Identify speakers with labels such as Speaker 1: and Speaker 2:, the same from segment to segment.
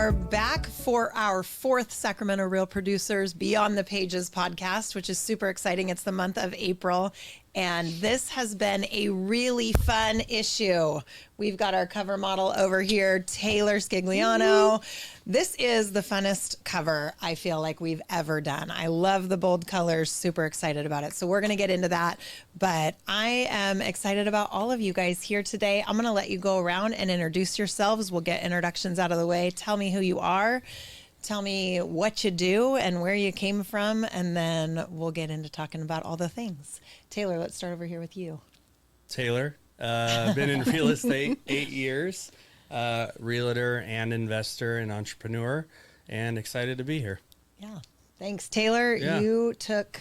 Speaker 1: are back for our fourth Sacramento Real Producers Beyond the Pages podcast, which is super exciting. It's the month of April, and this has been a really fun issue. We've got our cover model over here, Taylor Scigliano. This is the funnest cover I feel like we've ever done. I love the bold colors, super excited about it. So we're going to get into that, but I am excited about all of you guys here today. I'm going to let you go around and introduce yourselves. We'll get introductions out of the way. Tell me who you are. Tell me what you do and where you came from, and then we'll get into talking about all the things. Taylor, let's start over here with you.
Speaker 2: Taylor, been in real estate 8 years, realtor and investor and entrepreneur, and excited to be here.
Speaker 1: Yeah, thanks. Taylor, you took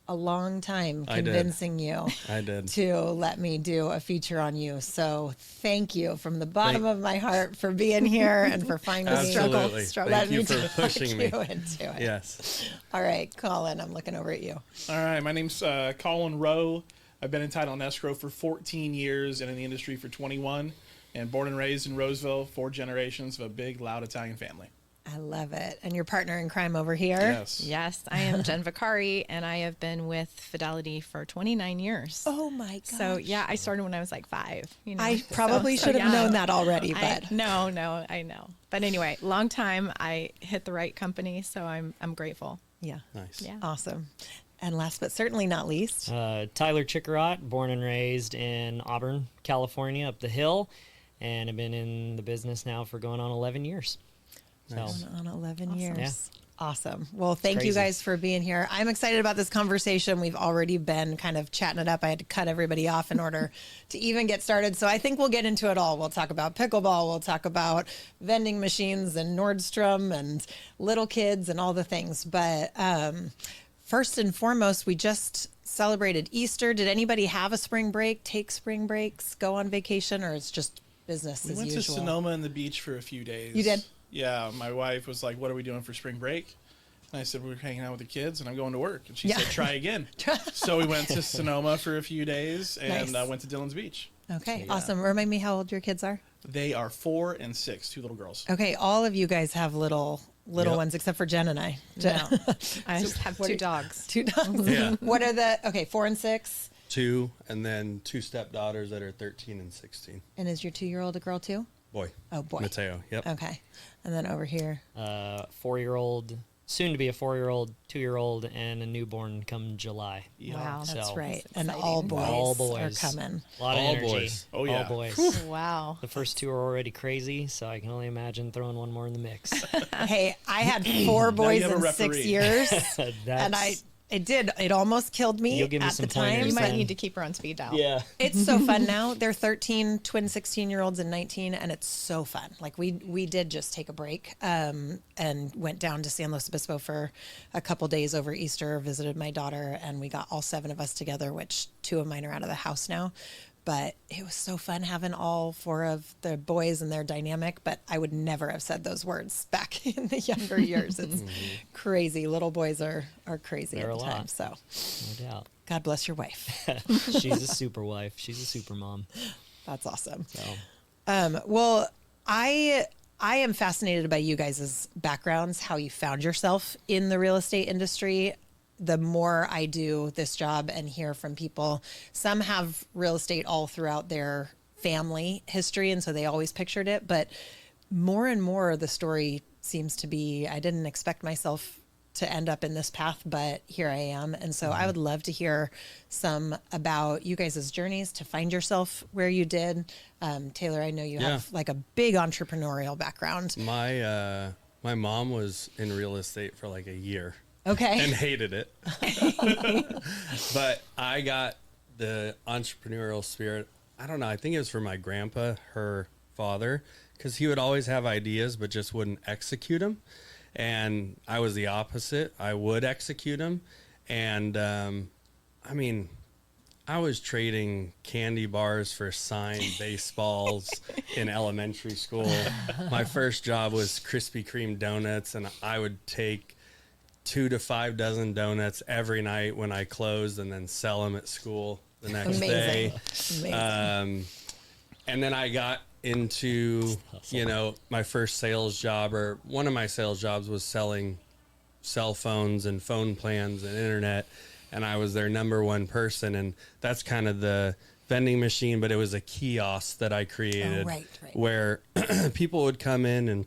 Speaker 1: a long time convincing you to let me do a feature on you. So thank you from the bottom of my heart for being here and for finding
Speaker 2: struggle.
Speaker 1: Thank you
Speaker 2: for pushing me
Speaker 1: into it.
Speaker 2: Yes.
Speaker 1: All right, Collin, I'm looking over at you.
Speaker 3: All right, my name's Collin Roe. I've been in title and escrow for 14 years and in the industry for 21, and born and raised in Roseville, 4 generations of a big, loud Italian family.
Speaker 1: I love it. And your partner in crime over here?
Speaker 4: Yes, I am Jen Vicari, and I have been with Fidelity for 29 years.
Speaker 1: Oh my gosh.
Speaker 4: So yeah, I started when I was like 5. You know?
Speaker 1: I probably should have known that already, but
Speaker 4: no, I know. But anyway, long time. I hit the right company, so I'm grateful.
Speaker 1: Yeah.
Speaker 2: Nice.
Speaker 4: Yeah.
Speaker 1: Awesome. And last but certainly not least,
Speaker 5: Tyler Chicourarat, born and raised in Auburn, California, up the hill, and I've been in the business now for going on 11 years.
Speaker 1: Nice.
Speaker 5: So,
Speaker 1: on 11
Speaker 4: Awesome.
Speaker 1: years.
Speaker 5: Yeah.
Speaker 1: Awesome. Well, thank you
Speaker 5: Crazy.
Speaker 1: guys for being here. I'm excited about this conversation. We've already been kind of chatting it up. I had to cut everybody off in order to even get started. So I think we'll get into it all. We'll talk about pickleball. We'll talk about vending machines and Nordstrom and little kids and all the things. But first and foremost, we just celebrated Easter. Did anybody have a spring break, take spring breaks, go on vacation, or it's just business as usual?
Speaker 3: We went to Sonoma and the beach for a few days.
Speaker 1: You did?
Speaker 3: Yeah, my wife was like, what are we doing for spring break? And I said, we're hanging out with the kids, and I'm going to work. And she said, try again. So we went to Sonoma for a few days and went to Dillon's Beach.
Speaker 1: Okay,
Speaker 3: So, yeah.
Speaker 1: awesome. Remind me how old your kids are.
Speaker 3: They are 4 and 6, 2 little girls.
Speaker 1: Okay, all of you guys have little ones except for Jen and I.
Speaker 4: No, I just have 2 dogs.
Speaker 1: 2 dogs.
Speaker 2: Yeah.
Speaker 1: What are the 4 and 6?
Speaker 2: 2, and then 2 stepdaughters that are 13 and 16.
Speaker 1: And is your 2-year-old a girl too?
Speaker 2: Boy.
Speaker 1: Oh boy.
Speaker 2: Mateo. Yep.
Speaker 1: Okay. And then over here.
Speaker 5: 4-year-old, soon to be a 4-year-old, 2-year-old, and a newborn come July.
Speaker 3: Yeah.
Speaker 4: Wow.
Speaker 1: That's
Speaker 5: So,
Speaker 1: right.
Speaker 4: That's
Speaker 1: And
Speaker 4: exciting.
Speaker 1: all boys,
Speaker 5: All boys.
Speaker 1: are coming.
Speaker 5: A lot
Speaker 2: All
Speaker 5: of energy.
Speaker 2: boys.
Speaker 3: Oh, yeah.
Speaker 5: All boys.
Speaker 4: Wow.
Speaker 5: The first 2 are already crazy, so I can only imagine throwing one more in the mix.
Speaker 1: Hey, I had 4 boys
Speaker 3: have a
Speaker 1: in
Speaker 3: referee.
Speaker 1: 6 years.
Speaker 5: That's,
Speaker 1: And it almost killed me
Speaker 5: You'll give me
Speaker 1: at
Speaker 5: some
Speaker 1: the time.
Speaker 5: pointers
Speaker 4: You might
Speaker 5: then.
Speaker 4: need to keep her on speed dial.
Speaker 5: Yeah.
Speaker 1: It's so fun now. They're 13, twin 16-year-olds and 19, and it's so fun. Like we did just take a break and went down to San Luis Obispo for a couple days over Easter, visited my daughter, and we got all 7 of us together, which 2 of mine are out of the house now. But it was so fun having all 4 of the boys and their dynamic, but I would never have said those words back in the younger years. It's crazy. Little boys are crazy
Speaker 5: They're
Speaker 1: at the
Speaker 5: a
Speaker 1: time.
Speaker 5: lot.
Speaker 1: So
Speaker 5: No doubt.
Speaker 1: God bless your wife.
Speaker 5: She's a super wife. She's a super mom.
Speaker 1: That's awesome.
Speaker 5: So
Speaker 1: Well, I am fascinated by you guys' backgrounds, how you found yourself in the real estate industry. The more I do this job and hear from people, some have real estate all throughout their family history, and so they always pictured it. But more and more, the story seems to be, I didn't expect myself to end up in this path, but here I am. And so I would love to hear some about you guys' journeys to find yourself where you did. Taylor, I know you have like a big entrepreneurial background.
Speaker 2: My mom was in real estate for like a year.
Speaker 1: Okay.
Speaker 2: And hated it. But I got the entrepreneurial spirit. I don't know. I think it was from my grandpa, her father, because he would always have ideas, but just wouldn't execute them. And I was the opposite. I would execute them. And I mean, I was trading candy bars for signed baseballs in elementary school. My first job was Krispy Kreme donuts, and I would take 2 to 5 dozen donuts every night when I closed and then sell them at school the next day.
Speaker 1: Amazing.
Speaker 2: And then I got into, my first sales job, or one of my sales jobs was selling cell phones and phone plans and internet. And I was their number one person. And that's kind of the vending machine, but it was a kiosk that I created where people would come in, and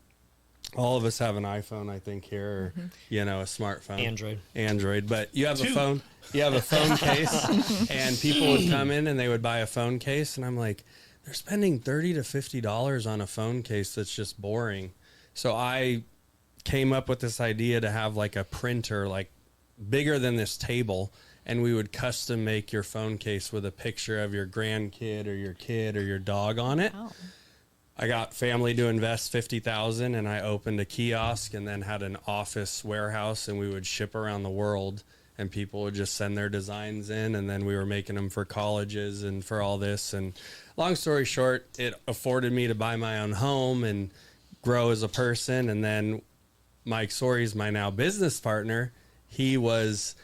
Speaker 2: all of us have an iPhone, I think, here, or, a smartphone. Android. But you have a phone. You have a phone case, and people would come in and they would buy a phone case. And I'm like, they're spending $30 to $50 on a phone case that's just boring. So I came up with this idea to have like a printer, like bigger than this table, and we would custom make your phone case with a picture of your grandkid or your kid or your dog on it. Oh. I got family to invest $50,000, and I opened a kiosk and then had an office warehouse, and we would ship around the world, and people would just send their designs in, and then we were making them for colleges and for all this. And long story short, it afforded me to buy my own home and grow as a person. And then Mike Sory's my now business partner. He was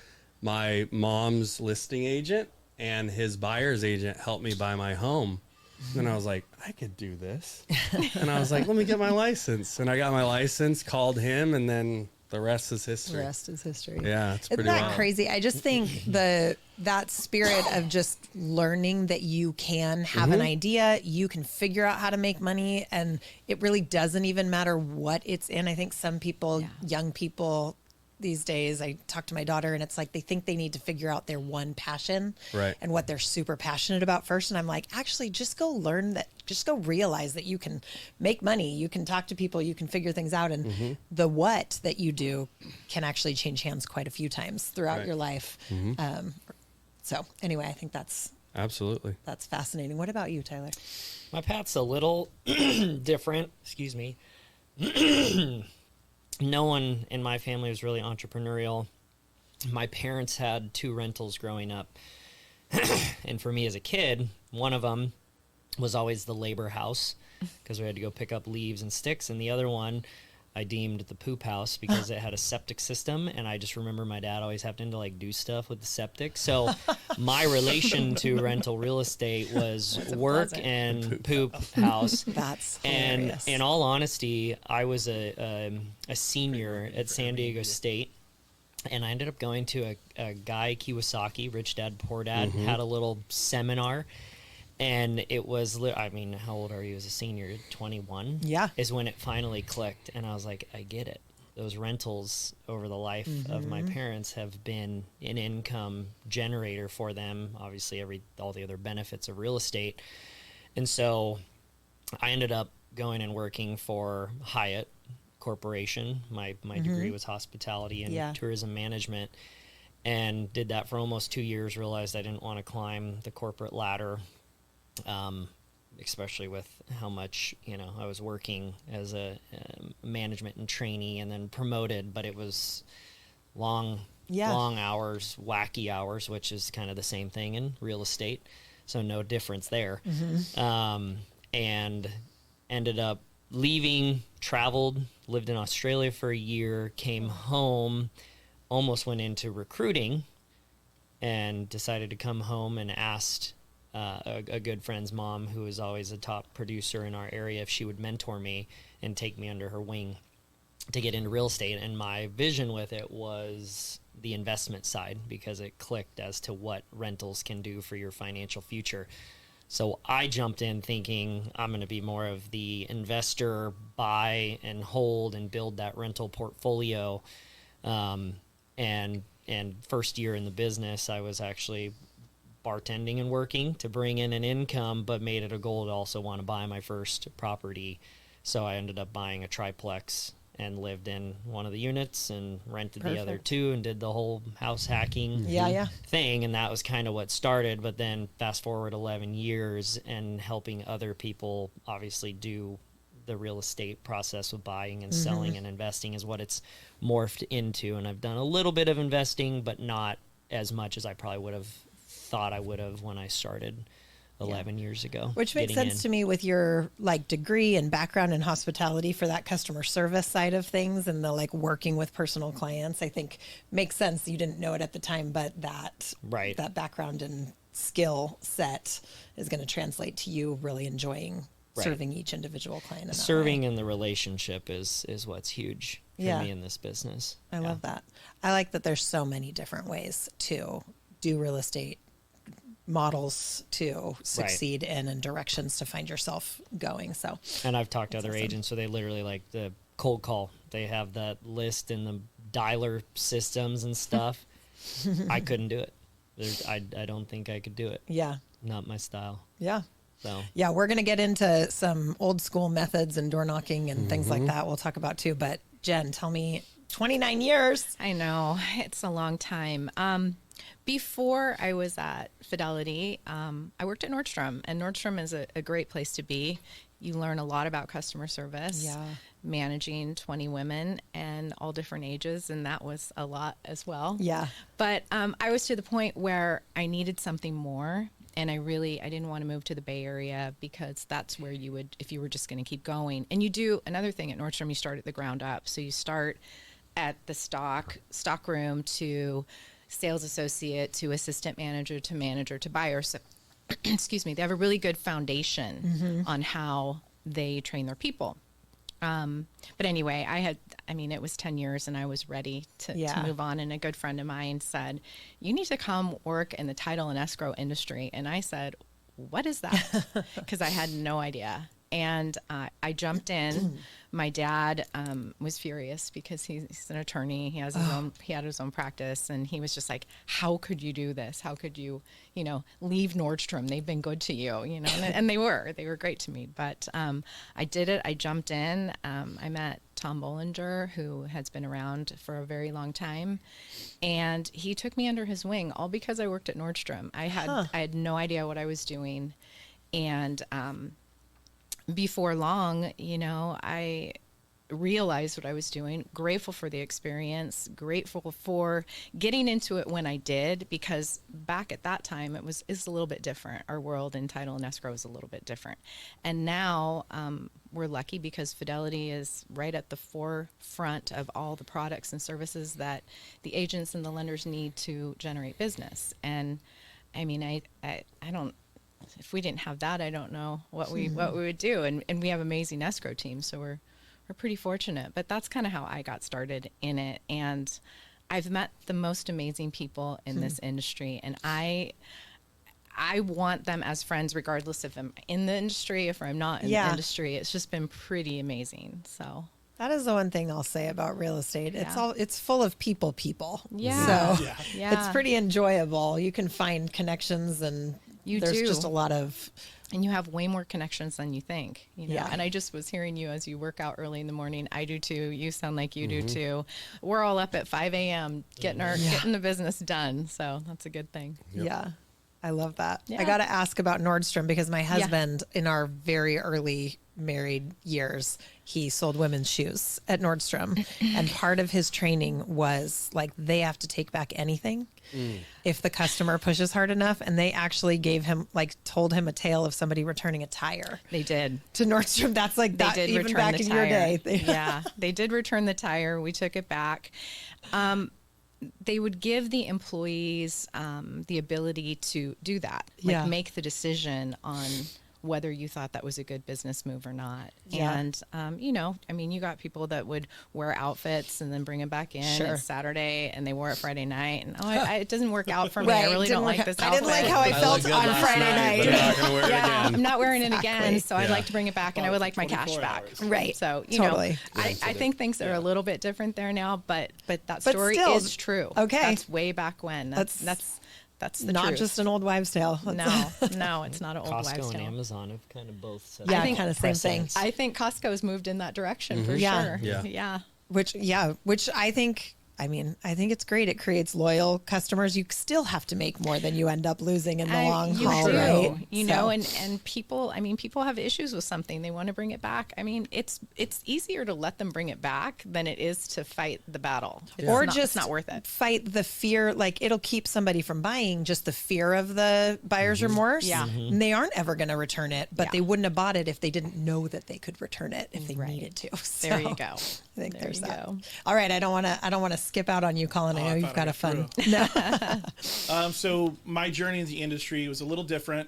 Speaker 2: my mom's listing agent, and his buyer's agent helped me buy my home. And I was like, I could do this. And I was like, let me get my license. And I got my license, called him, and then the rest is history.
Speaker 1: The rest is history.
Speaker 2: Yeah, it's pretty
Speaker 1: Isn't that
Speaker 2: wild.
Speaker 1: crazy? I just think that spirit of just learning that you can have an idea, you can figure out how to make money, and it really doesn't even matter what it's in. I think some people, young people these days, I talk to my daughter, and it's like they think they need to figure out their one passion and what they're super passionate about first. And I'm like, actually, just go learn that. Just go realize that you can make money, you can talk to people, you can figure things out, and the what that you do can actually change hands quite a few times throughout your life. So anyway, I think that's fascinating. What about you, Tyler?
Speaker 5: My path's a little different. Excuse me. No one in my family was really entrepreneurial. My parents had 2 rentals growing up. And for me as a kid, one of them was always the labor house because we had to go pick up leaves and sticks. And the other one I deemed the poop house because it had a septic system. And I just remember my dad always having to do stuff with the septic. So my relation to rental real estate was work and poop house.
Speaker 1: That's
Speaker 5: hilarious. And in all honesty, I was a senior at San Diego State. And I ended up going to a guy, Kiyosaki, Rich Dad, Poor Dad, had a little seminar. And it was, how old are you as a senior? 21?
Speaker 1: Yeah.
Speaker 5: Is when it finally clicked. And I was like, I get it. Those rentals over the life of my parents have been an income generator for them. Obviously, all the other benefits of real estate. And so I ended up going and working for Hyatt Corporation. My degree was hospitality and tourism management. And did that for almost 2 years, realized I didn't want to climb the corporate ladder. Especially with how much, I was working as a management and trainee and then promoted, but it was long hours, wacky hours, which is kind of the same thing in real estate. So no difference there. And ended up leaving, traveled, lived in Australia for a year, came home, almost went into recruiting and decided to come home and asked a good friend's mom, who was always a top producer in our area, if she would mentor me and take me under her wing to get into real estate. And my vision with it was the investment side because it clicked as to what rentals can do for your financial future. So I jumped in thinking I'm going to be more of the investor, buy and hold and build that rental portfolio. And first year in the business, I was actually bartending and working to bring in an income, but made it a goal to also want to buy my first property. So I ended up buying a triplex and lived in one of the units and rented the other 2 and did the whole house hacking thing. And that was kind of what started. But then fast forward 11 years and helping other people obviously do the real estate process of buying and selling and investing is what it's morphed into. And I've done a little bit of investing, but not as much as I probably would have thought I would have when I started 11 years ago.
Speaker 1: Which makes sense to me with your degree and background in hospitality for that customer service side of things and the working with personal clients. I think makes sense. You didn't know it at the time, but that background and skill set is going to translate to you really enjoying serving each individual client. In that
Speaker 5: Serving
Speaker 1: way.
Speaker 5: in the relationship is what's huge for me in this business.
Speaker 1: I love that. I like that there's so many different ways to do real estate, models to succeed in, and directions to find yourself going. So,
Speaker 5: and I've talked to other agents, so they literally like the cold call. They have that list in the dialer systems and stuff. I couldn't do it. I don't think I could do it.
Speaker 1: Yeah.
Speaker 5: Not my style.
Speaker 1: Yeah.
Speaker 5: So
Speaker 1: yeah, we're going to get into some old school methods and door knocking and things like that we'll talk about too. But Jen, tell me, 29 years.
Speaker 4: I know, it's a long time. Before I was at Fidelity, I worked at Nordstrom, and Nordstrom is a great place to be. You learn a lot about customer service, managing 20 women and all different ages, and that was a lot as well.
Speaker 1: Yeah.
Speaker 4: But I was to the point where I needed something more, and I didn't want to move to the Bay Area, because that's where you would, if you were just going to keep going. And you do another thing at Nordstrom, you start at the ground up. So you start at the stock room to sales associate to assistant manager to buyer. So, excuse me, they have a really good foundation on how they train their people. But anyway, it was 10 years and I was ready to move on. And a good friend of mine said, you need to come work in the title and escrow industry. And I said, what is that? Because I had no idea. And I jumped in. My dad was furious because he's an attorney. He had his own practice, and he was just like, "How could you do this? How could you, leave Nordstrom? They've been good to you, And they were great to me. But I did it. I jumped in. I met Tom Bollinger, who has been around for a very long time, and he took me under his wing, all because I worked at Nordstrom. I had no idea what I was doing, and before long, I realized what I was doing, grateful for the experience, grateful for getting into it when I did, because back at that time, it's a little bit different. Our world in title and escrow is a little bit different. And now we're lucky because Fidelity is right at the forefront of all the products and services that the agents and the lenders need to generate business. And I don't, if we didn't have that, I don't know what we would do. And we have amazing escrow teams, so we're pretty fortunate. But that's kind of how I got started in it. And I've met the most amazing people in this industry, and I want them as friends, regardless if I'm in the industry, if I'm not in the industry. It's just been pretty amazing. So
Speaker 1: that is the one thing I'll say about real estate. It's full of people.
Speaker 4: Yeah.
Speaker 1: So it's pretty enjoyable. You can find connections, and there's just a lot of,
Speaker 4: and you have way more connections than you think, And I just was hearing you as you work out early in the morning. I do too. You sound like you do too. We're all up at 5 a.m. getting the business done. So that's a good thing.
Speaker 2: Yep.
Speaker 1: Yeah. I love that.
Speaker 4: Yeah.
Speaker 1: I got to ask about Nordstrom, because my husband, in our very early married years, he sold women's shoes at Nordstrom. And part of his training was like, they have to take back anything if the customer pushes hard enough. And they actually told him a tale of somebody returning a tire.
Speaker 4: They did.
Speaker 1: To Nordstrom. That's like that,
Speaker 4: did
Speaker 1: even
Speaker 4: return
Speaker 1: back
Speaker 4: the
Speaker 1: in
Speaker 4: tire.
Speaker 1: your day.
Speaker 4: Yeah, they did return the tire. We took it back. They would give the employees the ability to do that, make the decision on whether you thought that was a good business move or not.
Speaker 1: Yeah.
Speaker 4: And, you got people that would wear outfits and then bring them back in.
Speaker 1: Sure.
Speaker 4: It's Saturday, and they wore it Friday night. And, it doesn't work out for me.
Speaker 1: Right.
Speaker 4: I really don't like this outfit.
Speaker 1: I didn't like how I felt
Speaker 2: looked good
Speaker 1: on
Speaker 2: last
Speaker 1: Friday
Speaker 2: night,
Speaker 1: night.
Speaker 2: but I'm not gonna wear it
Speaker 4: Yeah,
Speaker 2: again.
Speaker 4: I'm not wearing it again,
Speaker 1: Exactly.
Speaker 4: so I'd like to bring it back, and I would like my cash
Speaker 3: 24
Speaker 4: back.
Speaker 3: hours.
Speaker 1: Right.
Speaker 4: So,
Speaker 1: Totally.
Speaker 4: I think things are a little bit different there now, but that
Speaker 1: But
Speaker 4: story
Speaker 1: still,
Speaker 4: is true.
Speaker 1: okay.
Speaker 4: That's way back when. That's the
Speaker 1: Not
Speaker 4: truth.
Speaker 1: just an old wives' tale.
Speaker 4: No, it's not an old wives'
Speaker 5: Costco and
Speaker 4: tale.
Speaker 5: Amazon have kind of both set
Speaker 1: Yeah,
Speaker 5: that
Speaker 1: kind of same thing.
Speaker 5: precedence.
Speaker 4: I think Costco's moved in that direction for
Speaker 1: Yeah.
Speaker 4: sure.
Speaker 2: Yeah.
Speaker 4: Yeah.
Speaker 1: Which I think, I think it's great. It creates loyal customers. You still have to make more than you end up losing in the long
Speaker 4: You
Speaker 1: haul,
Speaker 4: do,
Speaker 1: right?
Speaker 4: and people, people have issues with something. They want to bring it back. It's easier to let them bring it back than it is to fight the battle. It's not worth it.
Speaker 1: Fight the fear. Like, it'll keep somebody from buying, just the fear of the buyer's remorse.
Speaker 4: Yeah.
Speaker 1: And they aren't ever going to return it, but
Speaker 4: Yeah.
Speaker 1: they wouldn't have bought it if they didn't know that they could return it if they needed to. So
Speaker 4: There you go.
Speaker 1: I think
Speaker 4: There
Speaker 1: there's
Speaker 4: you
Speaker 1: that.
Speaker 4: go.
Speaker 1: All right. I don't want to skip out on you, Collin. I know
Speaker 3: I
Speaker 1: you've
Speaker 3: thought
Speaker 1: got
Speaker 3: I
Speaker 1: a fun.
Speaker 3: So my journey in the industry was a little different.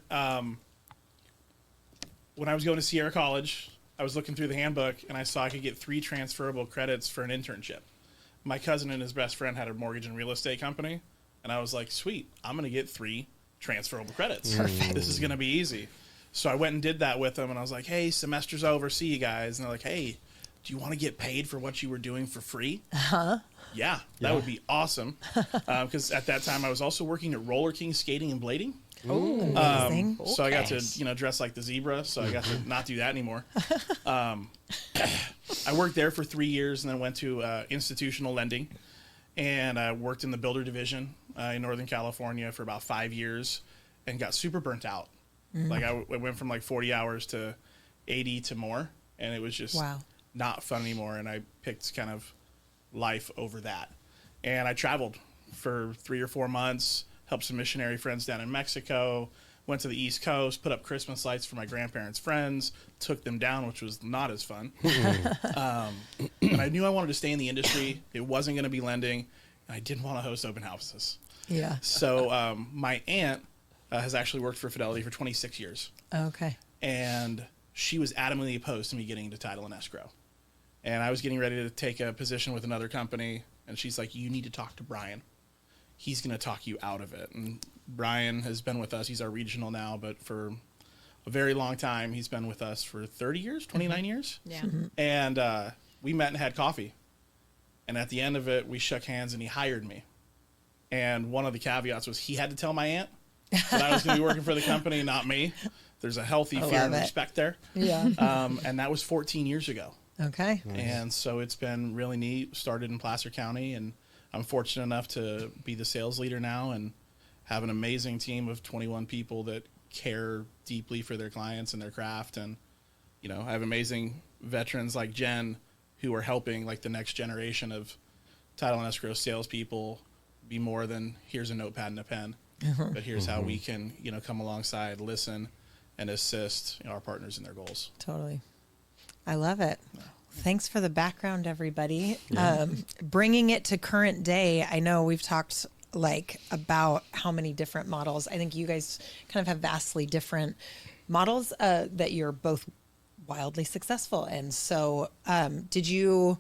Speaker 3: when I was going to Sierra College, I was looking through the handbook and I saw I could get 3 transferable credits for an internship. My cousin and his best friend had a mortgage and real estate company, and I was like, sweet, I'm going to get 3 transferable credits. Perfect. This is going to be easy. So I went and did that with them, and I was like, hey, semester's over, see you guys. And they're like, hey, do you want to get paid for what you were doing for free? Yeah, that would be awesome. Because at that time I was also working at Roller King skating and blading.
Speaker 1: Amazing.
Speaker 3: So I got to, dress like the zebra. So I got to not do that anymore. I worked there for 3 years and then went to institutional lending. And I worked in the builder division in Northern California for about 5 years and got super burnt out. Like I went from like 40 hours to 80 to more. And it was just not fun anymore. And I picked kind of life over that. And I traveled for 3 or 4 months, helped some missionary friends down in Mexico, went to the East Coast, put up Christmas lights for my grandparents' friends, took them down, which was not as fun. And I knew I wanted to stay in the industry. It wasn't going to be lending, and I didn't want to host open houses. Yeah. So my aunt has actually worked for Fidelity for 26 years.
Speaker 1: Okay.
Speaker 3: And she was adamantly opposed to me getting into title and escrow. And I was getting ready to take a position with another company, and she's like, you need to talk to Brian. He's going to talk you out of it. And Brian has been with us. He's our regional now, but for a very long time, he's been with us for 30 years, 29 years.
Speaker 4: Yeah.
Speaker 3: And we met and had coffee. And at the end of it, we shook hands, and he hired me. And one of the caveats was he had to tell my aunt that I was going to be working for the company, not me. There's a healthy fear and respect there.
Speaker 1: Yeah.
Speaker 3: And that was 14 years ago.
Speaker 1: Okay.
Speaker 3: Nice. And so it's been really neat. Started in Placer County, and I'm fortunate enough to be the sales leader now and have an amazing team of 21 people that care deeply for their clients and their craft. And, I have amazing veterans like Jen who are helping like the next generation of title and escrow salespeople be more than here's a notepad and a pen, but here's how we can, come alongside, listen, and assist our partners in their goals.
Speaker 1: Totally. I love it. Thanks for the background, everybody. Bringing it to current day, I know we've talked about how many different models. I think you guys kind of have vastly different models that you're both wildly successful in. So you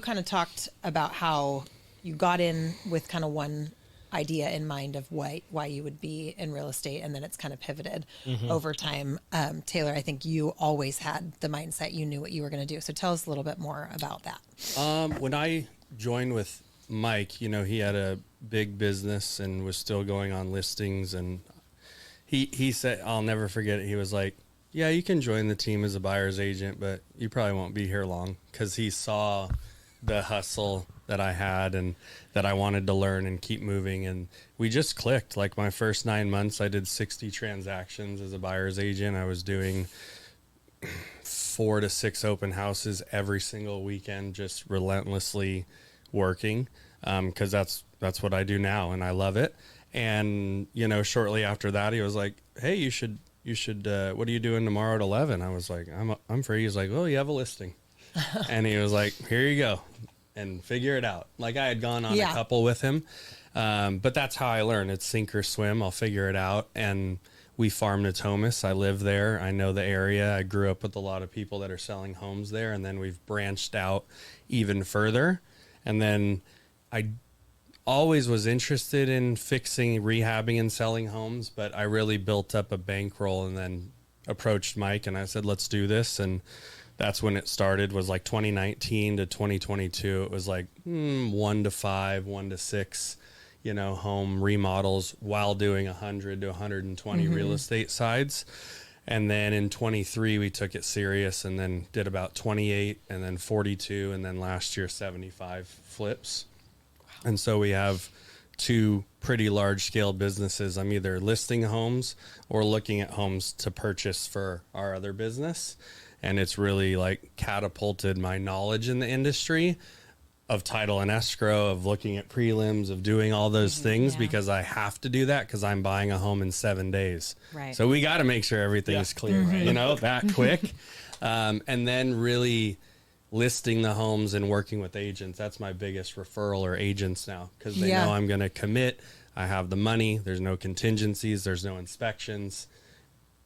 Speaker 1: kind of talked about how you got in with kind of one idea in mind of why you would be in real estate, and then it's kind of pivoted over time. Taylor, I think you always had the mindset, you knew what you were going to do. So tell us a little bit more about that.
Speaker 2: When I joined with Mike, he had a big business and was still going on listings, and he said, I'll never forget it. He was like, yeah, you can join the team as a buyer's agent, but you probably won't be here long, because he saw the hustle that I had and that I wanted to learn and keep moving. And we just clicked. Like my first 9 months, I did 60 transactions as a buyer's agent. I was doing 4 to 6 open houses every single weekend, just relentlessly working. 'Cause that's what I do now, and I love it. And, shortly after that, he was like, hey, you should, what are you doing tomorrow at 11? I was like, I'm free. He's like, well, you have a listing. And he was like, here you go, and figure it out. Like I had gone on a couple with him. But that's how I learn. It's sink or swim. I'll figure it out. And we farm Natomas. I live there. I know the area. I grew up with a lot of people that are selling homes there. And then we've branched out even further. And then I always was interested in fixing, rehabbing, and selling homes. But I really built up a bankroll and then approached Mike and I said, let's do this. And that's when it started, was like 2019 to 2022. It was like 1 to 5, 1 to 6, home remodels while doing 100 to 120 real estate sides. And then in 23, we took it serious and then did about 28 and then 42. And then last year, 75 flips. Wow. And so we have 2 pretty large scale businesses. I'm either listing homes or looking at homes to purchase for our other business. And it's really catapulted my knowledge in the industry of title and escrow, of looking at prelims, of doing all those things, because I have to do that because I'm buying a home in 7 days. Right. So we got to make sure everything's clear, that quick. And then really listing the homes and working with agents. That's my biggest referral, or agents now, because they know I'm going to commit. I have the money. There's no contingencies. There's no inspections.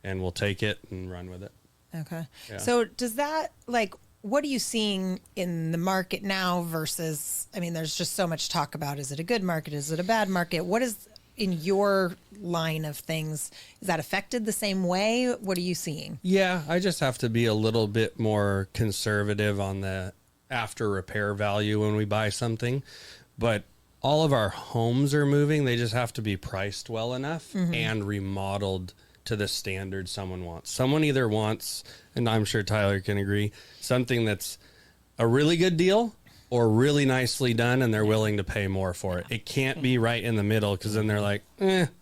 Speaker 2: and we'll take it and run with it.
Speaker 1: Okay.
Speaker 2: Yeah.
Speaker 1: So does that, like, what are you seeing in the market now versus, I mean, there's just so much talk about, is it a good market? Is it a bad market? What is in your line of things? Is that affected the same way? What are you seeing?
Speaker 2: Yeah, I just have to be a little bit more conservative on the after repair value when we buy something. But all of our homes are moving. They just have to be priced well enough and remodeled to the standard someone wants. Someone either wants, and I'm sure Tyler can agree, something that's a really good deal or really nicely done, and they're willing to pay more for it. It can't be right in the middle, because then they're like,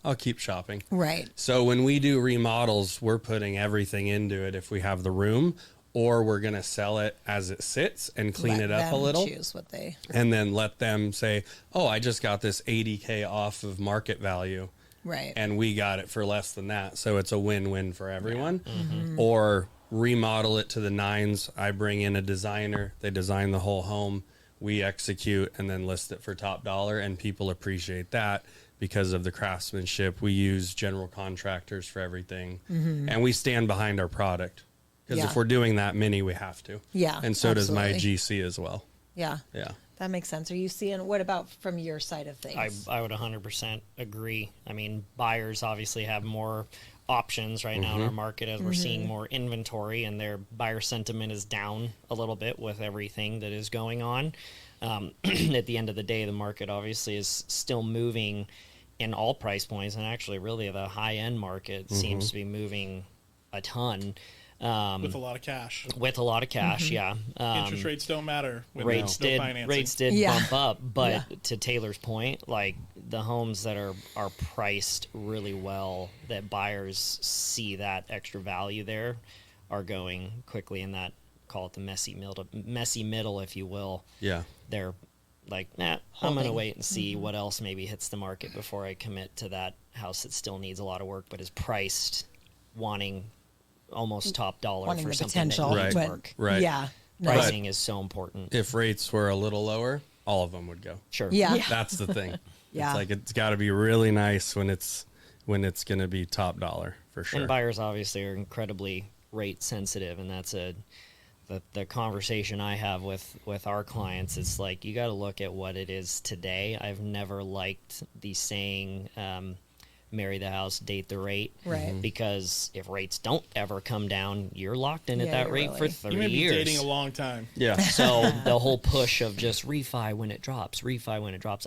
Speaker 2: I'll keep shopping.
Speaker 1: Right.
Speaker 2: So when we do remodels, we're putting everything into it if we have the room, or we're going to sell it as it sits and clean
Speaker 1: Let
Speaker 2: it up a
Speaker 1: them
Speaker 2: little.
Speaker 1: choose what they.
Speaker 2: And then let them say, oh, I just got this $80K off of market value.
Speaker 1: Right.
Speaker 2: And we got it for less than that. So it's a win-win for everyone. Or remodel it to the nines. I bring in a designer. They design the whole home. We execute and then list it for top dollar. And people appreciate that because of the craftsmanship. We use general contractors for everything. And we stand behind our product. Because
Speaker 1: Yeah.
Speaker 2: if we're doing that many, we have to.
Speaker 1: Yeah,
Speaker 2: And so does my
Speaker 1: absolutely.
Speaker 2: GC as well.
Speaker 1: Yeah.
Speaker 2: Yeah.
Speaker 1: That makes sense. Are you seeing, what about from your side of things?
Speaker 5: I would 100% agree. I mean, buyers obviously have more options right now in our market as we're seeing more inventory, and their buyer sentiment is down a little bit with everything that is going on. At the end of the day, the market obviously is still moving in all price points, and actually really the high-end market seems to be moving a ton.
Speaker 3: With a lot of cash.
Speaker 5: With a lot of cash, yeah.
Speaker 3: Interest rates don't matter when
Speaker 5: Rates
Speaker 3: there's no
Speaker 5: did
Speaker 3: financing.
Speaker 5: rates did
Speaker 1: Yeah.
Speaker 5: bump up, but
Speaker 1: Yeah.
Speaker 5: to Taylor's point, like the homes that are priced really well, that buyers see that extra value there, are going quickly in that, call it the messy middle, if you will.
Speaker 2: Yeah.
Speaker 5: They're like, I'm gonna
Speaker 1: Holding.
Speaker 5: wait and see what else maybe hits the market before I commit to that house that still needs a lot of work but is priced wanting almost top dollar
Speaker 1: Wanting
Speaker 5: for
Speaker 1: the
Speaker 5: something
Speaker 1: potential.
Speaker 5: that needs
Speaker 2: Right.
Speaker 5: work.
Speaker 2: Right.
Speaker 1: Yeah.
Speaker 5: Pricing is so important.
Speaker 2: If rates were a little lower, all of them would go.
Speaker 5: Sure.
Speaker 1: Yeah.
Speaker 2: That's the thing.
Speaker 1: Yeah.
Speaker 2: It's like it's got to be really nice when it's going to be top dollar for sure.
Speaker 5: And buyers obviously are incredibly rate sensitive, and that's the conversation I have with our clients. It's like, you got to look at what it is today. I've never liked the saying, marry the house, date the rate.
Speaker 1: Right.
Speaker 5: Because if rates don't ever come down, you're locked in at
Speaker 1: Yeah,
Speaker 5: that
Speaker 1: you're
Speaker 5: rate
Speaker 1: really-
Speaker 5: for
Speaker 3: You
Speaker 5: 30
Speaker 3: may be
Speaker 5: years.
Speaker 3: dating a long time.
Speaker 2: Yeah.
Speaker 5: So the whole push of just refi when it drops,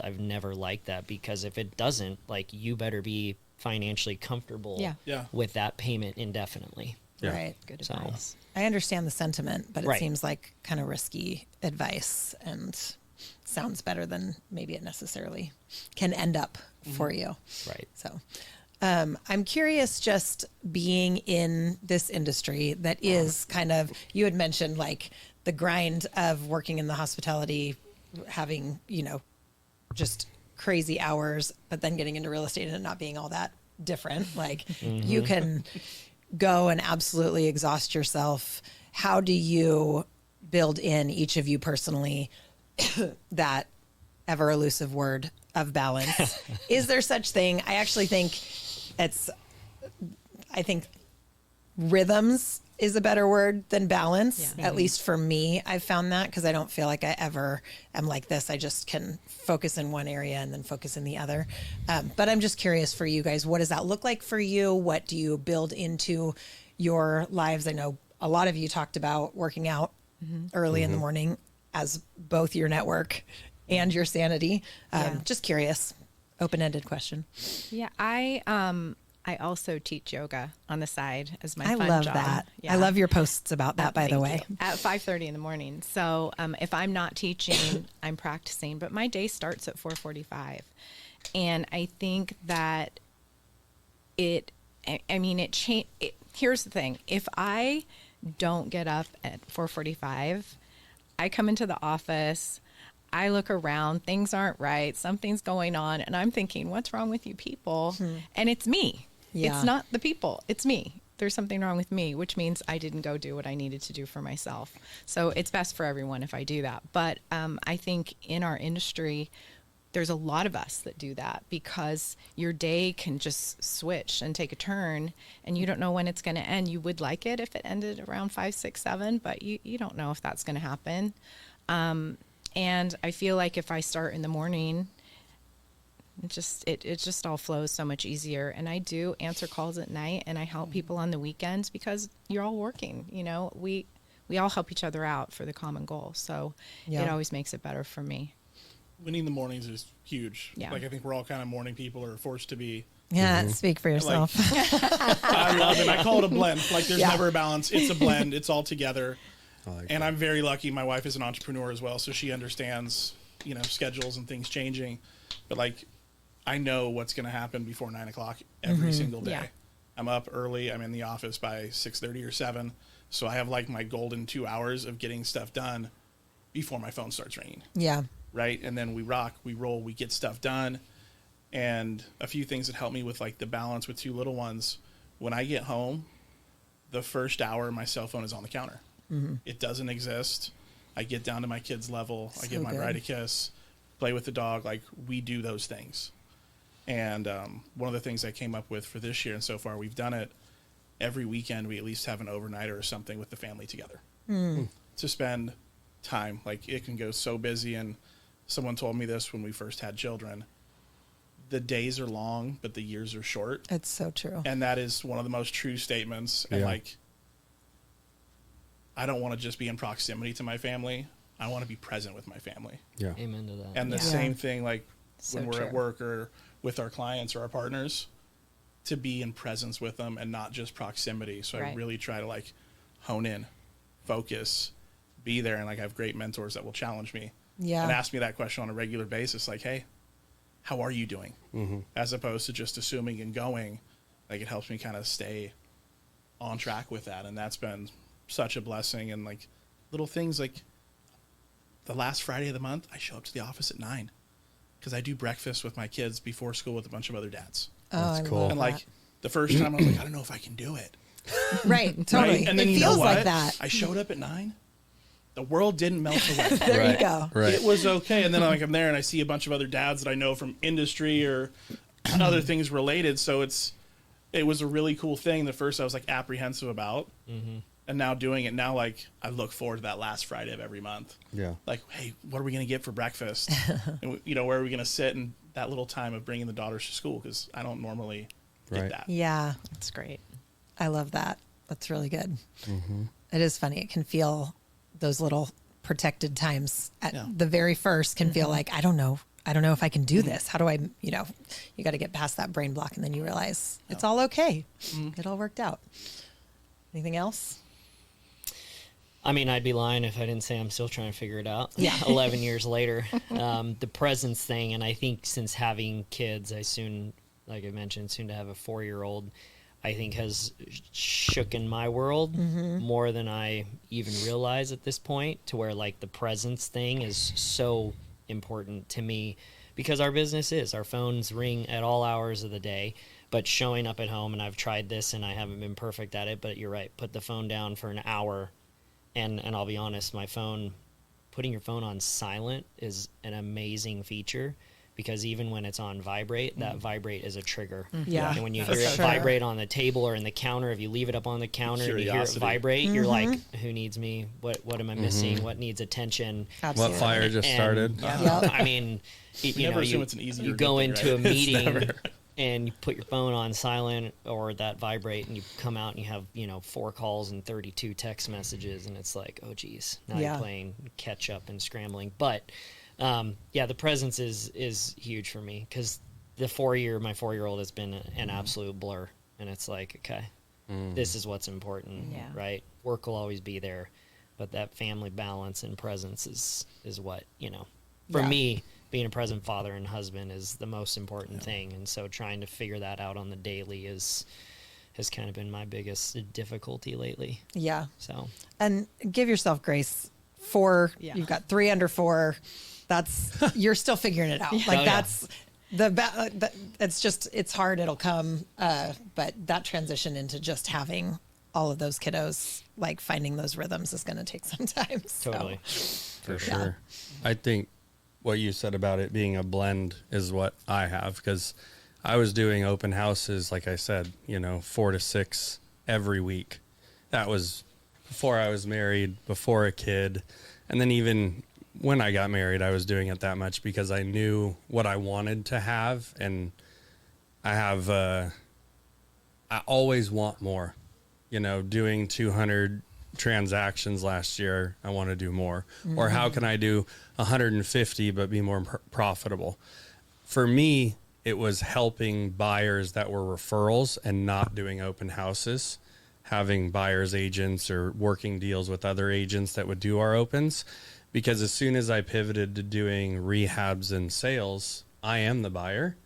Speaker 5: I've never liked that, because if it doesn't, like, you better be financially comfortable
Speaker 4: Yeah.
Speaker 3: Yeah.
Speaker 5: with that payment indefinitely.
Speaker 2: Yeah.
Speaker 1: Right.
Speaker 4: Good
Speaker 5: So-
Speaker 4: advice.
Speaker 1: I understand the sentiment, but it
Speaker 5: Right.
Speaker 1: seems like kind of risky advice and sounds better than maybe it necessarily can end up for you.
Speaker 5: Right.
Speaker 1: So I'm curious, just being in this industry that is kind of, you had mentioned like the grind of working in the hospitality, having, just crazy hours, but then getting into real estate and it not being all that different. Like you can go and absolutely exhaust yourself. How do you build in, each of you personally, that ever elusive word of balance? Is there such thing? I actually think I think rhythms is a better word than balance.
Speaker 4: Yeah.
Speaker 1: At least for me, I've found that, because I don't feel like I ever am like this. I just can focus in one area and then focus in the other. But I'm just curious for you guys, what does that look like for you? What do you build into your lives? I know a lot of you talked about working out early in the morning as both your network and your sanity.
Speaker 4: Yeah.
Speaker 1: Just curious, open-ended question.
Speaker 4: Yeah, I also teach yoga on the side as my
Speaker 1: I
Speaker 4: fun
Speaker 1: love
Speaker 4: job.
Speaker 1: that.
Speaker 4: Yeah.
Speaker 1: I love your posts about that, by the
Speaker 4: Thank
Speaker 1: way.
Speaker 4: you. At 5:30 in the morning. So if I'm not teaching, I'm practicing. But my day starts at 4:45, and I think that it here's the thing: if I don't get up at 4:45, I come into the office. I look around, things aren't right, something's going on, and I'm thinking, what's wrong with you people? And it's me.
Speaker 1: Yeah.
Speaker 4: It's not the people, it's me. There's something wrong with me, which means I didn't go do what I needed to do for myself. So it's best for everyone if I do that. But I think in our industry, there's a lot of us that do that because your day can just switch and take a turn and you don't know when it's going to end. You would like it if it ended around 5, 6, 7, but you don't know if that's going to happen. And I feel like if I start in the morning, it just all flows so much easier. And I do answer calls at night and I help people on the weekends because you're all working, you know, we all help each other out for the common goal. So it always makes it better for me.
Speaker 3: Winning the mornings is huge.
Speaker 4: Yeah.
Speaker 3: Like I think we're all kind of morning people or forced to be.
Speaker 1: Yeah, speak for yourself.
Speaker 3: I love it. I call it a blend. Like there's never a balance. It's a blend. It's all together. And I'm very lucky. My wife is an entrepreneur as well, so she understands, you know, schedules and things changing. But like, I know what's going to happen before 9 o'clock every single day.
Speaker 4: Yeah.
Speaker 3: I'm up early. I'm in the office by 6:30 or 7. So I have like my golden 2 hours of getting stuff done before my phone starts ringing.
Speaker 1: Yeah.
Speaker 3: Right. And then we rock, we roll, we get stuff done. And a few things that help me with like the balance with 2 little ones. When I get home, the first hour, my cell phone is on the counter. It doesn't exist. I get down to my kids' level. I give my bride a kiss, play with the dog. Like we do those things. And one of the things I came up with for this year, and so far we've done it, every weekend we at least have an overnighter or something with the family together to spend time. Like it can go so busy. And someone told me this when we first had children. The days are long, but the years are short.
Speaker 1: It's so true.
Speaker 3: And that is one of the most true statements. And like, I don't want to just be in proximity to my family. I want to be present with my family.
Speaker 2: Yeah.
Speaker 5: Amen to that.
Speaker 3: And the same thing, like
Speaker 4: So
Speaker 3: when we're
Speaker 4: true.
Speaker 3: at work or with our clients or our partners, to be in presence with them and not just proximity. So I
Speaker 4: Right.
Speaker 3: really try to like hone in, focus, be there. And like I have great mentors that will challenge me and ask me that question on a regular basis. Like, hey, how are you doing? As opposed to just assuming and going. Like it helps me kind of stay on track with that. And that's been such a blessing. And like little things like the last Friday of the month, I show up to the office at 9 because I do breakfast with my kids before school with a bunch of other dads.
Speaker 1: That's
Speaker 2: cool.
Speaker 3: And like the first time I was like, I don't know if I can do it.
Speaker 1: Right, totally.
Speaker 3: Right? And then
Speaker 1: it
Speaker 3: you
Speaker 1: feels
Speaker 3: know what?
Speaker 1: like that.
Speaker 3: I showed up at 9. The world didn't melt away.
Speaker 1: There you go.
Speaker 2: Right.
Speaker 3: It was okay. And then like I'm there and I see a bunch of other dads that I know from industry or other things related. So it was a really cool thing. The first I was like apprehensive about. And now doing it now, like I look forward to that last Friday of every month.
Speaker 2: Yeah.
Speaker 3: Like, hey, what are we going to get for breakfast? And you know, where are we going to sit? And that little time of bringing the daughters to school, because I don't normally get
Speaker 2: Right.
Speaker 3: that.
Speaker 1: Yeah,
Speaker 4: That's great.
Speaker 1: I love that. That's really good. It is funny. It can feel those little protected times at the very first can feel like, I don't know if I can do this. How do I, you know, you got to get past that brain block and then you realize it's all okay. It all worked out. Anything else?
Speaker 5: I mean, I'd be lying if I didn't say I'm still trying to figure it out.
Speaker 1: Yeah.
Speaker 5: 11 years later. The presence thing, and I think since having kids, like I mentioned, soon to have a 4-year-old, I think has shooken my world more than I even realize at this point, to where like the presence thing is so important to me, because our phones ring at all hours of the day. But showing up at home, and I've tried this and I haven't been perfect at it, but you're right, put the phone down for an hour. And I'll be honest, putting your phone on silent is an amazing feature, because even when it's on vibrate, that vibrate is a trigger.
Speaker 1: Yeah.
Speaker 5: And when you
Speaker 1: For
Speaker 5: hear it
Speaker 1: sure.
Speaker 5: vibrate on the table or in the counter, if you leave it up on the counter and you hear it
Speaker 3: Curiosity.
Speaker 5: vibrate, you're like, who needs me? What am I missing? What needs attention?
Speaker 1: Absolutely.
Speaker 2: What fire just
Speaker 5: And,
Speaker 2: started?
Speaker 1: Yep.
Speaker 5: I mean, you
Speaker 3: never
Speaker 5: know,
Speaker 3: assume it's an easy
Speaker 5: you
Speaker 3: or
Speaker 5: go
Speaker 3: good thing,
Speaker 5: into
Speaker 3: right?
Speaker 5: a
Speaker 3: It's
Speaker 5: meeting and you put your phone on silent or that vibrate, and you come out and you have 4 calls and 32 text messages, and it's like, oh geez, now
Speaker 1: Yeah.
Speaker 5: you're playing catch up and scrambling. But the presence is huge for me, because my 4-year-old has been an absolute blur, and it's like, okay, this is what's important,
Speaker 4: Yeah.
Speaker 5: right? Work will always be there, but that family balance and presence is what, for
Speaker 1: Yeah.
Speaker 5: me, being a present father and husband is the most important thing. And so trying to figure that out on the daily has kind of been my biggest difficulty lately.
Speaker 1: Yeah.
Speaker 5: So
Speaker 1: And give yourself grace. You've got 3 under 4. You're still figuring it out. Like
Speaker 5: Oh, yeah.
Speaker 1: that's it's hard. It'll come. But that transition into just having all of those kiddos, like finding those rhythms, is going to take some time. So.
Speaker 5: totally.
Speaker 2: For sure. I think what you said about it being a blend is what I have, because I was doing open houses, like I said, 4 to 6 every week. That was before I was married, before a kid. And then even when I got married, I was doing it that much because I knew what I wanted to have. And I always want more, doing 200 transactions last year. I want to do more. Mm-hmm. Or how can I do 150 but be more profitable? For me, it was helping buyers that were referrals and not doing open houses, having buyers agents or working deals with other agents that would do our opens. Because as soon as I pivoted to doing rehabs and sales, I am the buyer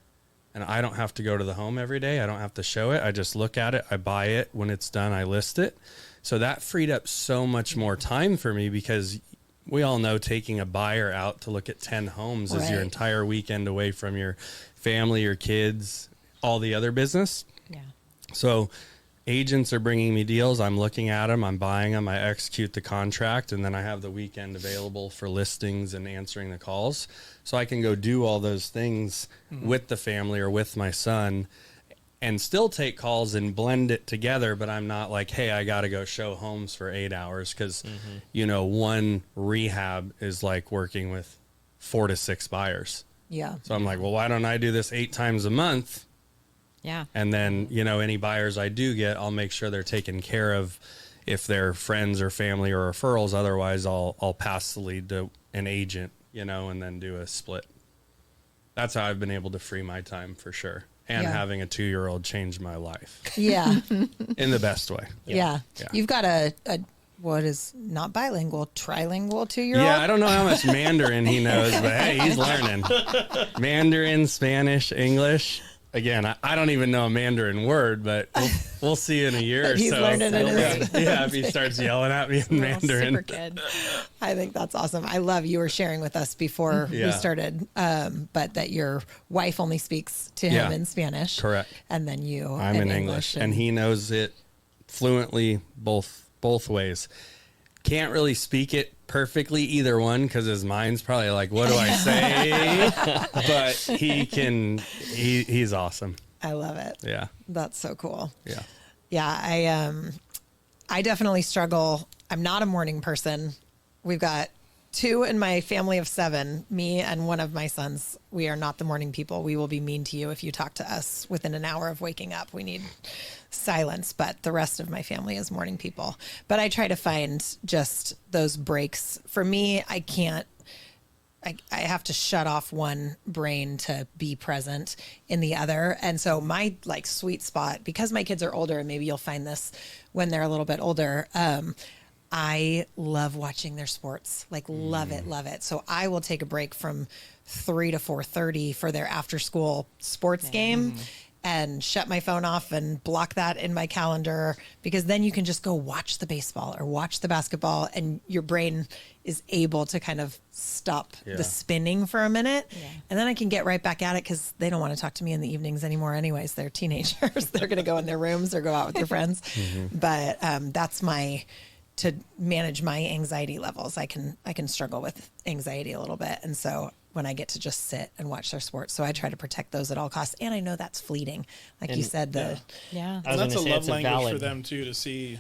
Speaker 2: and I don't have to go to the home every day. I don't have to show it. I just look at it. I buy it. When it's done, I list it. So that freed up so much more time for me, because we all know taking a buyer out to look at 10 homes is your entire weekend away from your family, your kids, all the other business.
Speaker 4: Yeah.
Speaker 2: So agents are bringing me deals. I'm looking at them. I'm buying them. I execute the contract, and then I have the weekend available for listings and answering the calls. So I can go do all those things with the family or with my son and still take calls and blend it together. But I'm not like, hey, I got to go show homes for 8 hours, because, one rehab is like working with 4 to 6 buyers.
Speaker 1: Yeah.
Speaker 2: So I'm like, well, why don't I do this 8 times a month?
Speaker 4: Yeah.
Speaker 2: And then, any buyers I do get, I'll make sure they're taken care of if they're friends or family or referrals. Otherwise, I'll pass the lead to an agent, and then do a split. That's how I've been able to free my time, for sure. And having a 2-year-old changed my life.
Speaker 1: Yeah.
Speaker 2: In the best way.
Speaker 1: Yeah. You've got a what is not bilingual, trilingual 2-year-old?
Speaker 2: Yeah, I don't know how much Mandarin he knows, but hey, he's learning. Mandarin, Spanish, English. Again, I don't even know a Mandarin word, but we'll see in a year or
Speaker 1: He's
Speaker 2: so.
Speaker 1: learning it.
Speaker 2: Yeah, if he starts yelling at me in Mandarin.
Speaker 4: Super kid.
Speaker 1: I think that's awesome. I love you were sharing with us before we started, but that your wife only speaks to him in Spanish.
Speaker 2: Correct.
Speaker 1: And then you
Speaker 2: I'm in English. And he knows it fluently both ways. Can't really speak it perfectly, either one, because his mind's probably like, what do I say? But he's awesome.
Speaker 1: I love it.
Speaker 2: Yeah.
Speaker 1: That's so cool.
Speaker 2: Yeah.
Speaker 1: Yeah. I definitely struggle. I'm not a morning person. We've got 2 in my family of 7, me and one of my sons. We are not the morning people. We will be mean to you if you talk to us within an hour of waking up. We need silence, but the rest of my family is morning people. But I try to find just those breaks. For me, I have to shut off one brain to be present in the other. And so my sweet spot, because my kids are older, and maybe you'll find this when they're a little bit older, I love watching their sports, love it. So I will take a break from 3 to 4:30 for their after school sports game and shut my phone off and block that in my calendar, because then you can just go watch the baseball or watch the basketball, and your brain is able to kind of stop the spinning for a minute. Yeah. And then I can get right back at it, because they don't want to talk to me in the evenings anymore anyways. They're teenagers. They're going to go in their rooms or go out with their friends. But that's to manage my anxiety levels. I can struggle with anxiety a little bit. And so when I get to just sit and watch their sports, so I try to protect those at all costs. And I know that's fleeting. You said,
Speaker 3: and that's a love language for them too, to see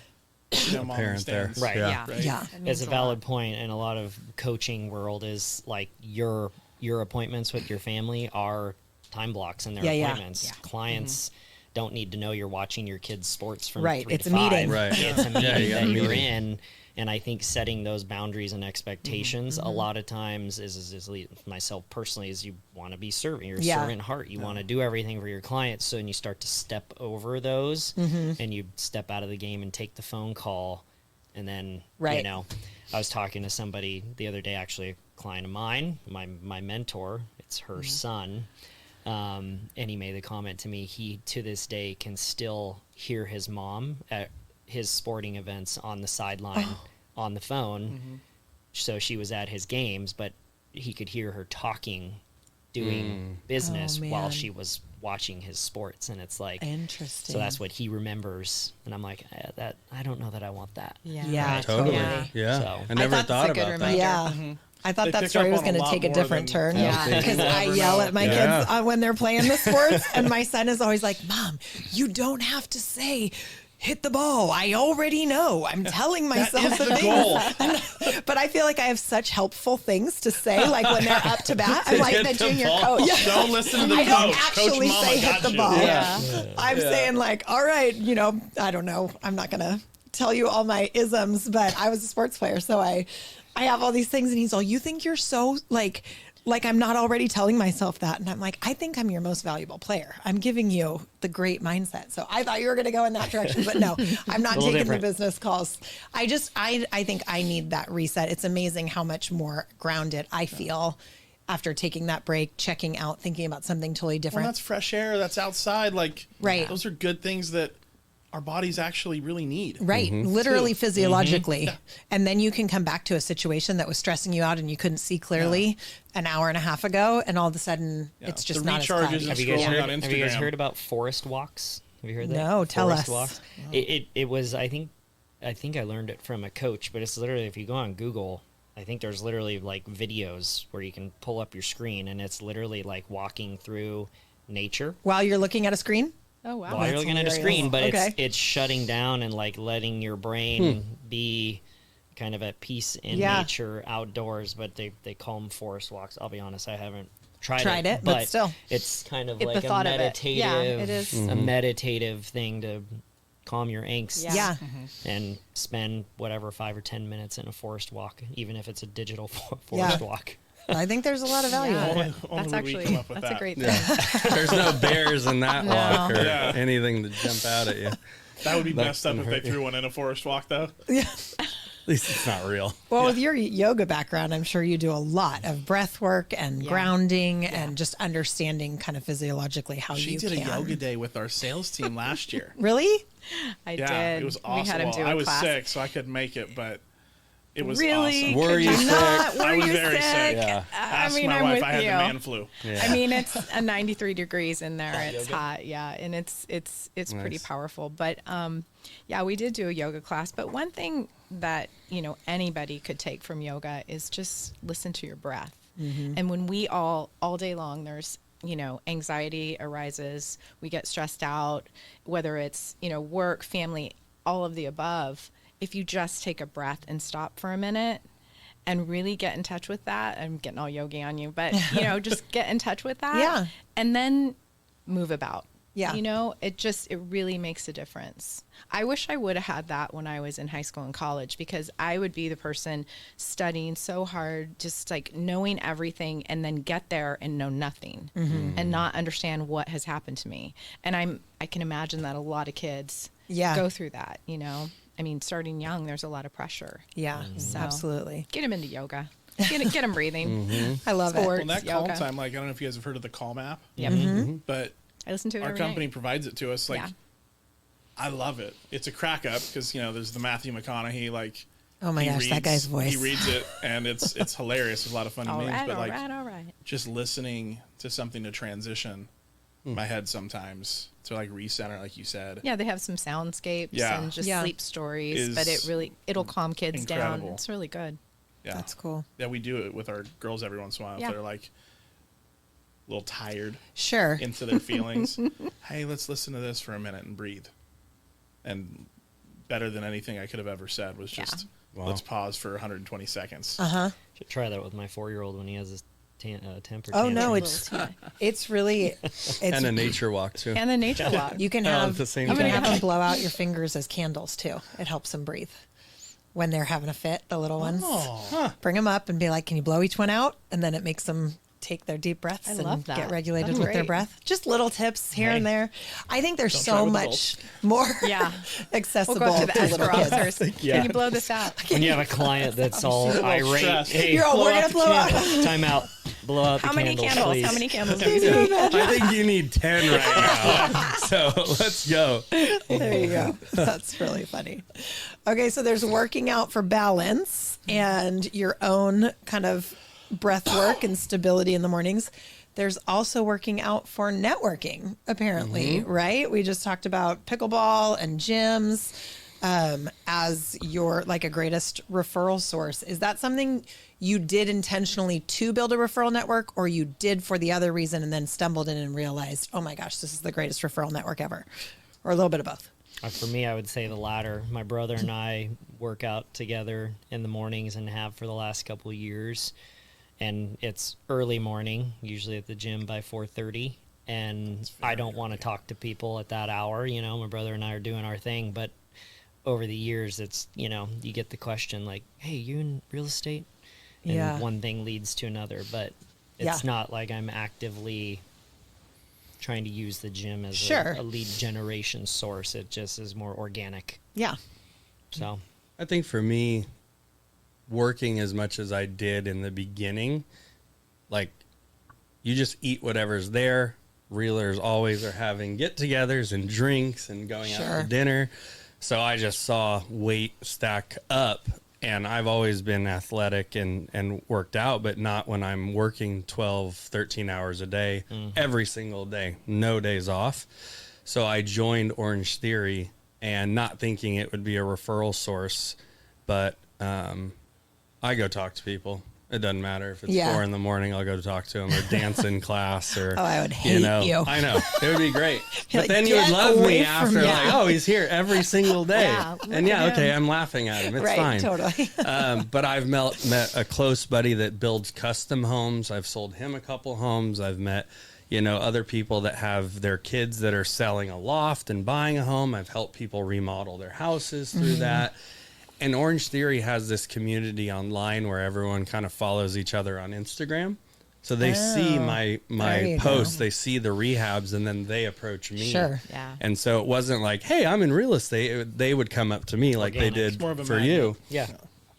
Speaker 3: mom on the stands.
Speaker 5: Right.
Speaker 1: Yeah.
Speaker 5: It's a valid point, and a lot of coaching world is like your appointments with your family are time blocks in their appointments. Yeah. Clients don't need to know you're watching your kids' sports from 3
Speaker 1: it's
Speaker 5: to
Speaker 1: a
Speaker 5: 5.
Speaker 1: meeting.
Speaker 2: Right.
Speaker 5: It's a meeting that you're in. And I think setting those boundaries and expectations a lot of times is myself personally, is you want to be serving. You're a servant heart. You want to do everything for your clients. So when you start to step over those and you step out of the game and take the phone call, and then, I was talking to somebody the other day, actually a client of mine, my mentor, it's her son. And he made the comment to me, he to this day can still hear his mom at his sporting events on the sideline on the phone. So she was at his games, but he could hear her talking, doing business while she was watching his sports. And it's like,
Speaker 1: interesting.
Speaker 5: So that's what he remembers. And I'm like, I don't know that I want that.
Speaker 1: Yeah,
Speaker 2: Totally.
Speaker 1: totally.
Speaker 2: Yeah.
Speaker 5: So,
Speaker 2: I never thought about that.
Speaker 1: Yeah. I thought
Speaker 3: They
Speaker 1: that
Speaker 3: pick
Speaker 1: story
Speaker 3: up
Speaker 1: was
Speaker 3: on a
Speaker 1: going to
Speaker 3: lot
Speaker 1: take a
Speaker 3: more
Speaker 1: different
Speaker 3: than-
Speaker 1: turn.
Speaker 4: Yeah.
Speaker 1: Because I
Speaker 3: never
Speaker 1: yell
Speaker 3: know.
Speaker 1: at my
Speaker 2: Yeah.
Speaker 1: kids when they're playing the sports, and my son is always like, "Mom, you don't have to say." Hit the ball. I already know. I'm telling myself
Speaker 3: is the
Speaker 1: things.
Speaker 3: goal.
Speaker 1: But I feel like I have such helpful things to say. Like when they're up to bat, I'm like
Speaker 2: hit
Speaker 1: the
Speaker 2: the
Speaker 1: junior
Speaker 2: ball.
Speaker 1: coach.
Speaker 3: Don't listen to the
Speaker 1: I don't
Speaker 3: coach.
Speaker 1: actually
Speaker 3: Coach Mama
Speaker 1: say hit
Speaker 3: got
Speaker 1: the
Speaker 3: you.
Speaker 1: ball.
Speaker 4: Yeah.
Speaker 1: I'm saying like, all right, I don't know. I'm not going to tell you all my isms, but I was a sports player. So I have all these things, and he's all, you think you're so like I'm not already telling myself that. And I'm like, I think I'm your most valuable player. I'm giving you the great mindset. So I thought you were going to go in that direction, but no, I'm not taking
Speaker 5: different.
Speaker 1: the business calls. I think I need that reset. It's amazing how much more grounded I feel after taking that break, checking out, thinking about something totally
Speaker 3: Well,
Speaker 1: different.
Speaker 3: that's fresh air. That's outside. Like,
Speaker 1: Right.
Speaker 3: Those are good things that our bodies actually really need.
Speaker 1: Right.
Speaker 2: Mm-hmm.
Speaker 1: Literally
Speaker 3: Too.
Speaker 1: physiologically. And then you can come back to a situation that was stressing you out and you couldn't see clearly an hour and a half ago. And all of a sudden it's just
Speaker 3: The
Speaker 1: not as
Speaker 3: recharges
Speaker 1: cloudy.
Speaker 3: and
Speaker 5: Have you guys
Speaker 3: scrolling
Speaker 5: heard?
Speaker 3: on
Speaker 5: Have you guys
Speaker 3: Instagram.
Speaker 5: heard about forest walks? Have you heard that?
Speaker 1: No, tell
Speaker 5: Forest
Speaker 1: us.
Speaker 5: Walks? It was. I think I learned it from a coach, but it's literally, if you go on Google, I think there's literally like videos where you can pull up your screen, and it's literally like walking through nature
Speaker 1: While you're looking at a screen?
Speaker 4: Oh wow.
Speaker 5: while you're
Speaker 1: that's
Speaker 5: looking at a
Speaker 1: hilarious.
Speaker 5: screen, but
Speaker 1: Okay.
Speaker 5: it's shutting down and like letting your brain be kind of at peace in
Speaker 1: Yeah.
Speaker 5: nature outdoors. But they call them forest walks. I'll be honest, I haven't
Speaker 1: Tried it, but still.
Speaker 5: it's kind of
Speaker 4: The
Speaker 5: like a
Speaker 4: thought of it.
Speaker 5: meditative,
Speaker 4: Yeah, it is.
Speaker 5: a meditative thing to calm your angst.
Speaker 1: Yeah.
Speaker 5: And spend whatever 5 or 10 minutes in a forest walk, even if it's a digital forest
Speaker 1: Yeah.
Speaker 5: walk.
Speaker 1: I think there's a lot of value in it.
Speaker 3: Only
Speaker 4: That's
Speaker 3: would we
Speaker 4: actually
Speaker 3: come up with
Speaker 4: that's a
Speaker 3: that.
Speaker 4: great thing.
Speaker 2: There's no bears in that walk or
Speaker 3: Yeah.
Speaker 2: anything to jump out at you. At
Speaker 3: That would be
Speaker 2: That
Speaker 3: messed up
Speaker 2: couldn't
Speaker 3: if they
Speaker 2: hurt you.
Speaker 3: threw one in a forest walk, though.
Speaker 2: least it's not real.
Speaker 1: Well, with your yoga background, I'm sure you do a lot of breath work and grounding and just understanding kind of physiologically how
Speaker 3: She
Speaker 1: you
Speaker 3: did
Speaker 1: can.
Speaker 3: a yoga day with our sales team last year.
Speaker 1: Really?
Speaker 4: I
Speaker 3: Yeah,
Speaker 4: did.
Speaker 3: it was awesome.
Speaker 4: We had him
Speaker 3: Well,
Speaker 4: do a
Speaker 3: I was
Speaker 4: class.
Speaker 3: sick, so I couldn't make it, but it was
Speaker 4: Really?
Speaker 3: awesome.
Speaker 2: Were
Speaker 4: Could
Speaker 2: you
Speaker 4: not?
Speaker 2: sick?
Speaker 4: Were
Speaker 3: I was
Speaker 4: you
Speaker 3: very
Speaker 4: sick?
Speaker 3: sick.
Speaker 2: Yeah.
Speaker 4: I
Speaker 3: Ask
Speaker 4: mean,
Speaker 3: my
Speaker 4: I'm
Speaker 3: wife.
Speaker 4: with
Speaker 3: I had
Speaker 4: you.
Speaker 3: the man flu.
Speaker 2: Yeah.
Speaker 4: I mean, it's a 93 degrees in there. It's hot, yeah, and it's pretty
Speaker 2: Nice.
Speaker 4: powerful. But yeah, we did do a yoga class. But one thing that anybody could take from yoga is just listen to your breath. And when we all day long, there's anxiety arises, we get stressed out, whether it's work, family, all of the above. If you just take a breath and stop for a minute and really get in touch with that, I'm getting all yogi on you, but just get in touch with that.
Speaker 1: Yeah.
Speaker 4: And then move about.
Speaker 1: Yeah.
Speaker 4: It really makes a difference. I wish I would have had that when I was in high school and college, because I would be the person studying so hard, just like knowing everything, and then get there and know nothing and not understand what has happened to me. And I can imagine that a lot of kids go through that, I mean, starting young, there's a lot of pressure.
Speaker 1: Yeah,
Speaker 4: So-
Speaker 1: absolutely.
Speaker 4: Get them into yoga. Get them breathing.
Speaker 1: I love
Speaker 4: Sports.
Speaker 1: it.
Speaker 3: Well, that calm
Speaker 4: yoga.
Speaker 3: time, like, I don't know if you guys have heard of the Calm app,
Speaker 4: Yep.
Speaker 3: but
Speaker 4: I listen to it
Speaker 3: our
Speaker 4: every
Speaker 3: company
Speaker 4: night.
Speaker 3: provides it to us. Like,
Speaker 4: Yeah.
Speaker 3: I love it. It's a crack up because, there's the Matthew McConaughey, like,
Speaker 1: Oh my
Speaker 3: he
Speaker 1: gosh, that guy's voice.
Speaker 3: He reads it, and it's hilarious. There's a lot of funny
Speaker 4: All
Speaker 3: memes,
Speaker 4: right,
Speaker 3: but
Speaker 4: all
Speaker 3: like
Speaker 4: right.
Speaker 3: just listening to something to transition my head sometimes to like recenter, like you said.
Speaker 4: Yeah, they have some soundscapes
Speaker 3: Yeah.
Speaker 4: and just
Speaker 1: Yeah.
Speaker 4: sleep stories, but
Speaker 3: Is
Speaker 4: it'll calm kids down.
Speaker 3: incredible.
Speaker 4: It's really good.
Speaker 3: Yeah,
Speaker 1: That's cool.
Speaker 3: Yeah, we do it with our girls every once in a while.
Speaker 4: Yeah.
Speaker 3: If they're like a little tired
Speaker 1: Sure.
Speaker 3: into their feelings. Hey, let's listen to this for a minute and breathe. And better than anything I could have ever said was just
Speaker 2: Wow.
Speaker 3: let's pause for 120 seconds.
Speaker 5: Should try that with my 4-year-old when he has his temper
Speaker 1: Oh
Speaker 5: tantrum.
Speaker 1: no, it's really
Speaker 2: And a nature walk too.
Speaker 4: And the nature walk.
Speaker 1: you can
Speaker 2: Oh,
Speaker 1: have
Speaker 2: at the same
Speaker 1: you can
Speaker 2: time.
Speaker 1: have them blow out your fingers as candles too. It helps them breathe when they're having a fit. The little ones, bring them up and be like, "Can you blow each one out?" And then it makes them take their deep breaths
Speaker 4: I
Speaker 1: and
Speaker 4: love that.
Speaker 1: get regulated
Speaker 4: That's
Speaker 1: with their
Speaker 4: great.
Speaker 1: breath. Just little tips here and there. I think there's
Speaker 3: Don't try
Speaker 1: so
Speaker 3: with
Speaker 1: much more
Speaker 4: Yeah.
Speaker 1: accessible
Speaker 4: We'll go to the
Speaker 1: to little
Speaker 4: escrow
Speaker 1: kids.
Speaker 4: officers. Can you blow this out?
Speaker 5: When you have a client that's all
Speaker 3: little
Speaker 5: irate,
Speaker 3: stressed.
Speaker 5: hey,
Speaker 1: You're all,
Speaker 5: blow
Speaker 1: "We're
Speaker 5: out
Speaker 1: gonna
Speaker 5: the
Speaker 1: blow out."
Speaker 5: candle. Time out. Blow out
Speaker 4: How
Speaker 5: the
Speaker 4: many
Speaker 5: candles,
Speaker 4: candles?
Speaker 5: please.
Speaker 4: How many candles do you need?
Speaker 2: I think you need 10 right now. So let's go.
Speaker 1: There you go. That's really funny. Okay, so there's working out for balance and your own kind of breath work and stability in the mornings. There's also working out for networking, apparently, right? We just talked about pickleball and gyms. as your like a greatest referral source. Is that something you did intentionally to build a referral network, or you did for the other reason and then stumbled in and realized, oh my gosh, this is the greatest referral network ever? Or a little bit of both?
Speaker 5: For me, I would say the latter. My brother and I work out together in the mornings and have for the last couple of years. And it's early morning, usually at the gym by 4:30. And I don't want to talk to people at that hour. You know, my brother and I are doing our thing. But over the years, it's, you know, you get the question like, hey, you in real estate? And
Speaker 1: Yeah.
Speaker 5: one thing leads to another. But it's not like I'm actively trying to use the gym as
Speaker 1: Sure.
Speaker 5: a lead generation source. It just is more organic.
Speaker 1: Yeah.
Speaker 5: So
Speaker 2: I think for me, working as much as I did in the beginning, like you just eat whatever's there. Realtors always are having get-togethers and drinks and going out
Speaker 1: Sure.
Speaker 2: to dinner. So I just saw weight stack up, and I've always been athletic and worked out, but not when I'm working 12, 13 hours a day, every single day, no days off. So I joined Orange Theory, and not thinking it would be a referral source, but I go talk to people. It doesn't matter if it's 4 a.m, I'll go to talk to them, or dance in class, or
Speaker 1: Oh, I would hate you.
Speaker 2: I know it would be great, but
Speaker 1: like,
Speaker 2: then you would
Speaker 1: "Get
Speaker 2: love
Speaker 1: away
Speaker 2: me
Speaker 1: from
Speaker 2: after,
Speaker 1: me."
Speaker 2: like, oh, he's here every single day,
Speaker 4: Yeah, look
Speaker 2: and
Speaker 4: at
Speaker 2: okay,
Speaker 4: him.
Speaker 2: I'm laughing at him. It's
Speaker 1: Right,
Speaker 2: fine.
Speaker 1: totally.
Speaker 2: But I've met a close buddy that builds custom homes. I've sold him a couple homes. I've met, you know, other people that have their kids that are selling a loft and buying a home. I've helped people remodel their houses through that. And Orange Theory has this community online where everyone kind of follows each other on Instagram. So they see
Speaker 1: there
Speaker 2: my
Speaker 1: you
Speaker 2: posts,
Speaker 1: go.
Speaker 2: they see the rehabs, and then they approach me.
Speaker 1: Sure.
Speaker 4: Yeah.
Speaker 2: And so it wasn't like, hey, I'm in real estate. They would come up to me like
Speaker 5: Organic.
Speaker 2: they
Speaker 5: It's
Speaker 2: did
Speaker 3: more of a
Speaker 2: for
Speaker 3: magnet.
Speaker 2: you.
Speaker 5: yeah,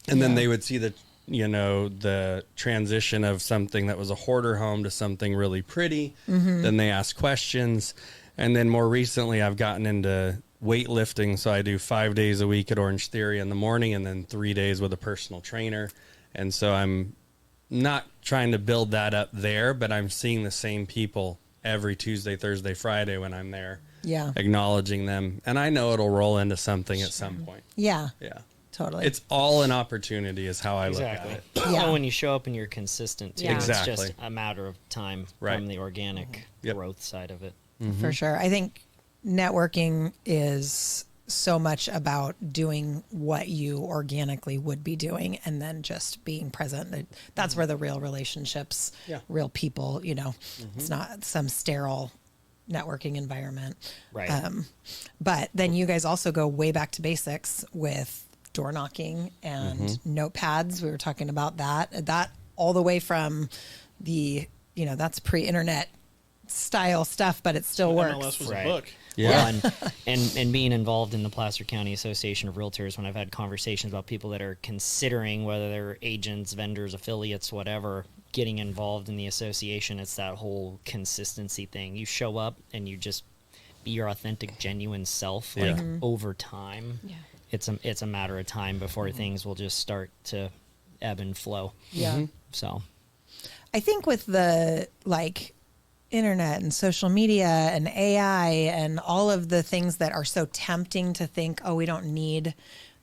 Speaker 2: And then they would see the, you know, the transition of something that was a hoarder home to something really pretty. Then they ask questions. And then more recently, I've gotten into weightlifting. So I do 5 days a week at Orange Theory in the morning, and then 3 days with a personal trainer. And so I'm not trying to build that up there, but I'm seeing the same people every Tuesday, Thursday, Friday when I'm there,
Speaker 1: Yeah.
Speaker 2: acknowledging them. And I know it'll roll into something at some point.
Speaker 1: Yeah.
Speaker 2: Yeah.
Speaker 1: Totally.
Speaker 2: It's all an opportunity is how I
Speaker 5: exactly.
Speaker 2: look at it.
Speaker 1: Yeah.
Speaker 5: Well, when you show up and you're consistent, too,
Speaker 4: Yeah.
Speaker 2: Exactly.
Speaker 5: it's just a matter of time
Speaker 2: Right.
Speaker 5: from the organic
Speaker 2: Yep.
Speaker 5: growth side of it.
Speaker 1: For sure. I think networking is so much about doing what you organically would be doing and then just being present. That's where the real relationships,
Speaker 2: Yeah.
Speaker 1: real people, you know, it's not some sterile networking environment.
Speaker 5: Right.
Speaker 1: But then you guys also go way back to basics with door knocking and notepads. We were talking about that all the way from the, you know, that's pre-internet style stuff, but it still works.
Speaker 3: MLS was
Speaker 5: Right.
Speaker 3: a book.
Speaker 2: Yeah.
Speaker 5: Well, and being involved in the Placer County Association of Realtors, when I've had conversations about people that are considering whether they're agents, vendors, affiliates, whatever, getting involved in the association, it's that whole consistency thing. You show up and you just be your authentic, genuine self.
Speaker 2: Yeah.
Speaker 5: Like over time,
Speaker 4: Yeah.
Speaker 5: it's a matter of time before things will just start to ebb and flow.
Speaker 1: Yeah.
Speaker 5: So
Speaker 1: I think with the like internet and social media and AI and all of the things that are so tempting to think, oh, we don't need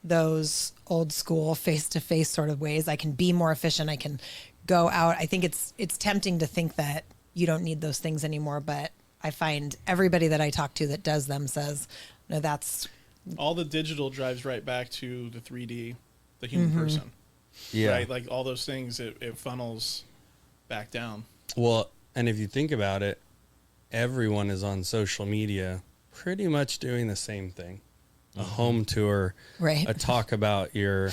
Speaker 1: those old school face-to-face sort of ways. I can be more efficient. I can go out. I think it's tempting to think that you don't need those things anymore. But I find everybody that I talk to that does them says, no, that's
Speaker 3: All the digital drives right back to the 3D, the human person.
Speaker 2: Yeah.
Speaker 3: Right? Like all those things, it funnels back down.
Speaker 2: Well, and if you think about it, everyone is on social media pretty much doing the same thing. A home tour,
Speaker 1: Right.
Speaker 2: a talk about your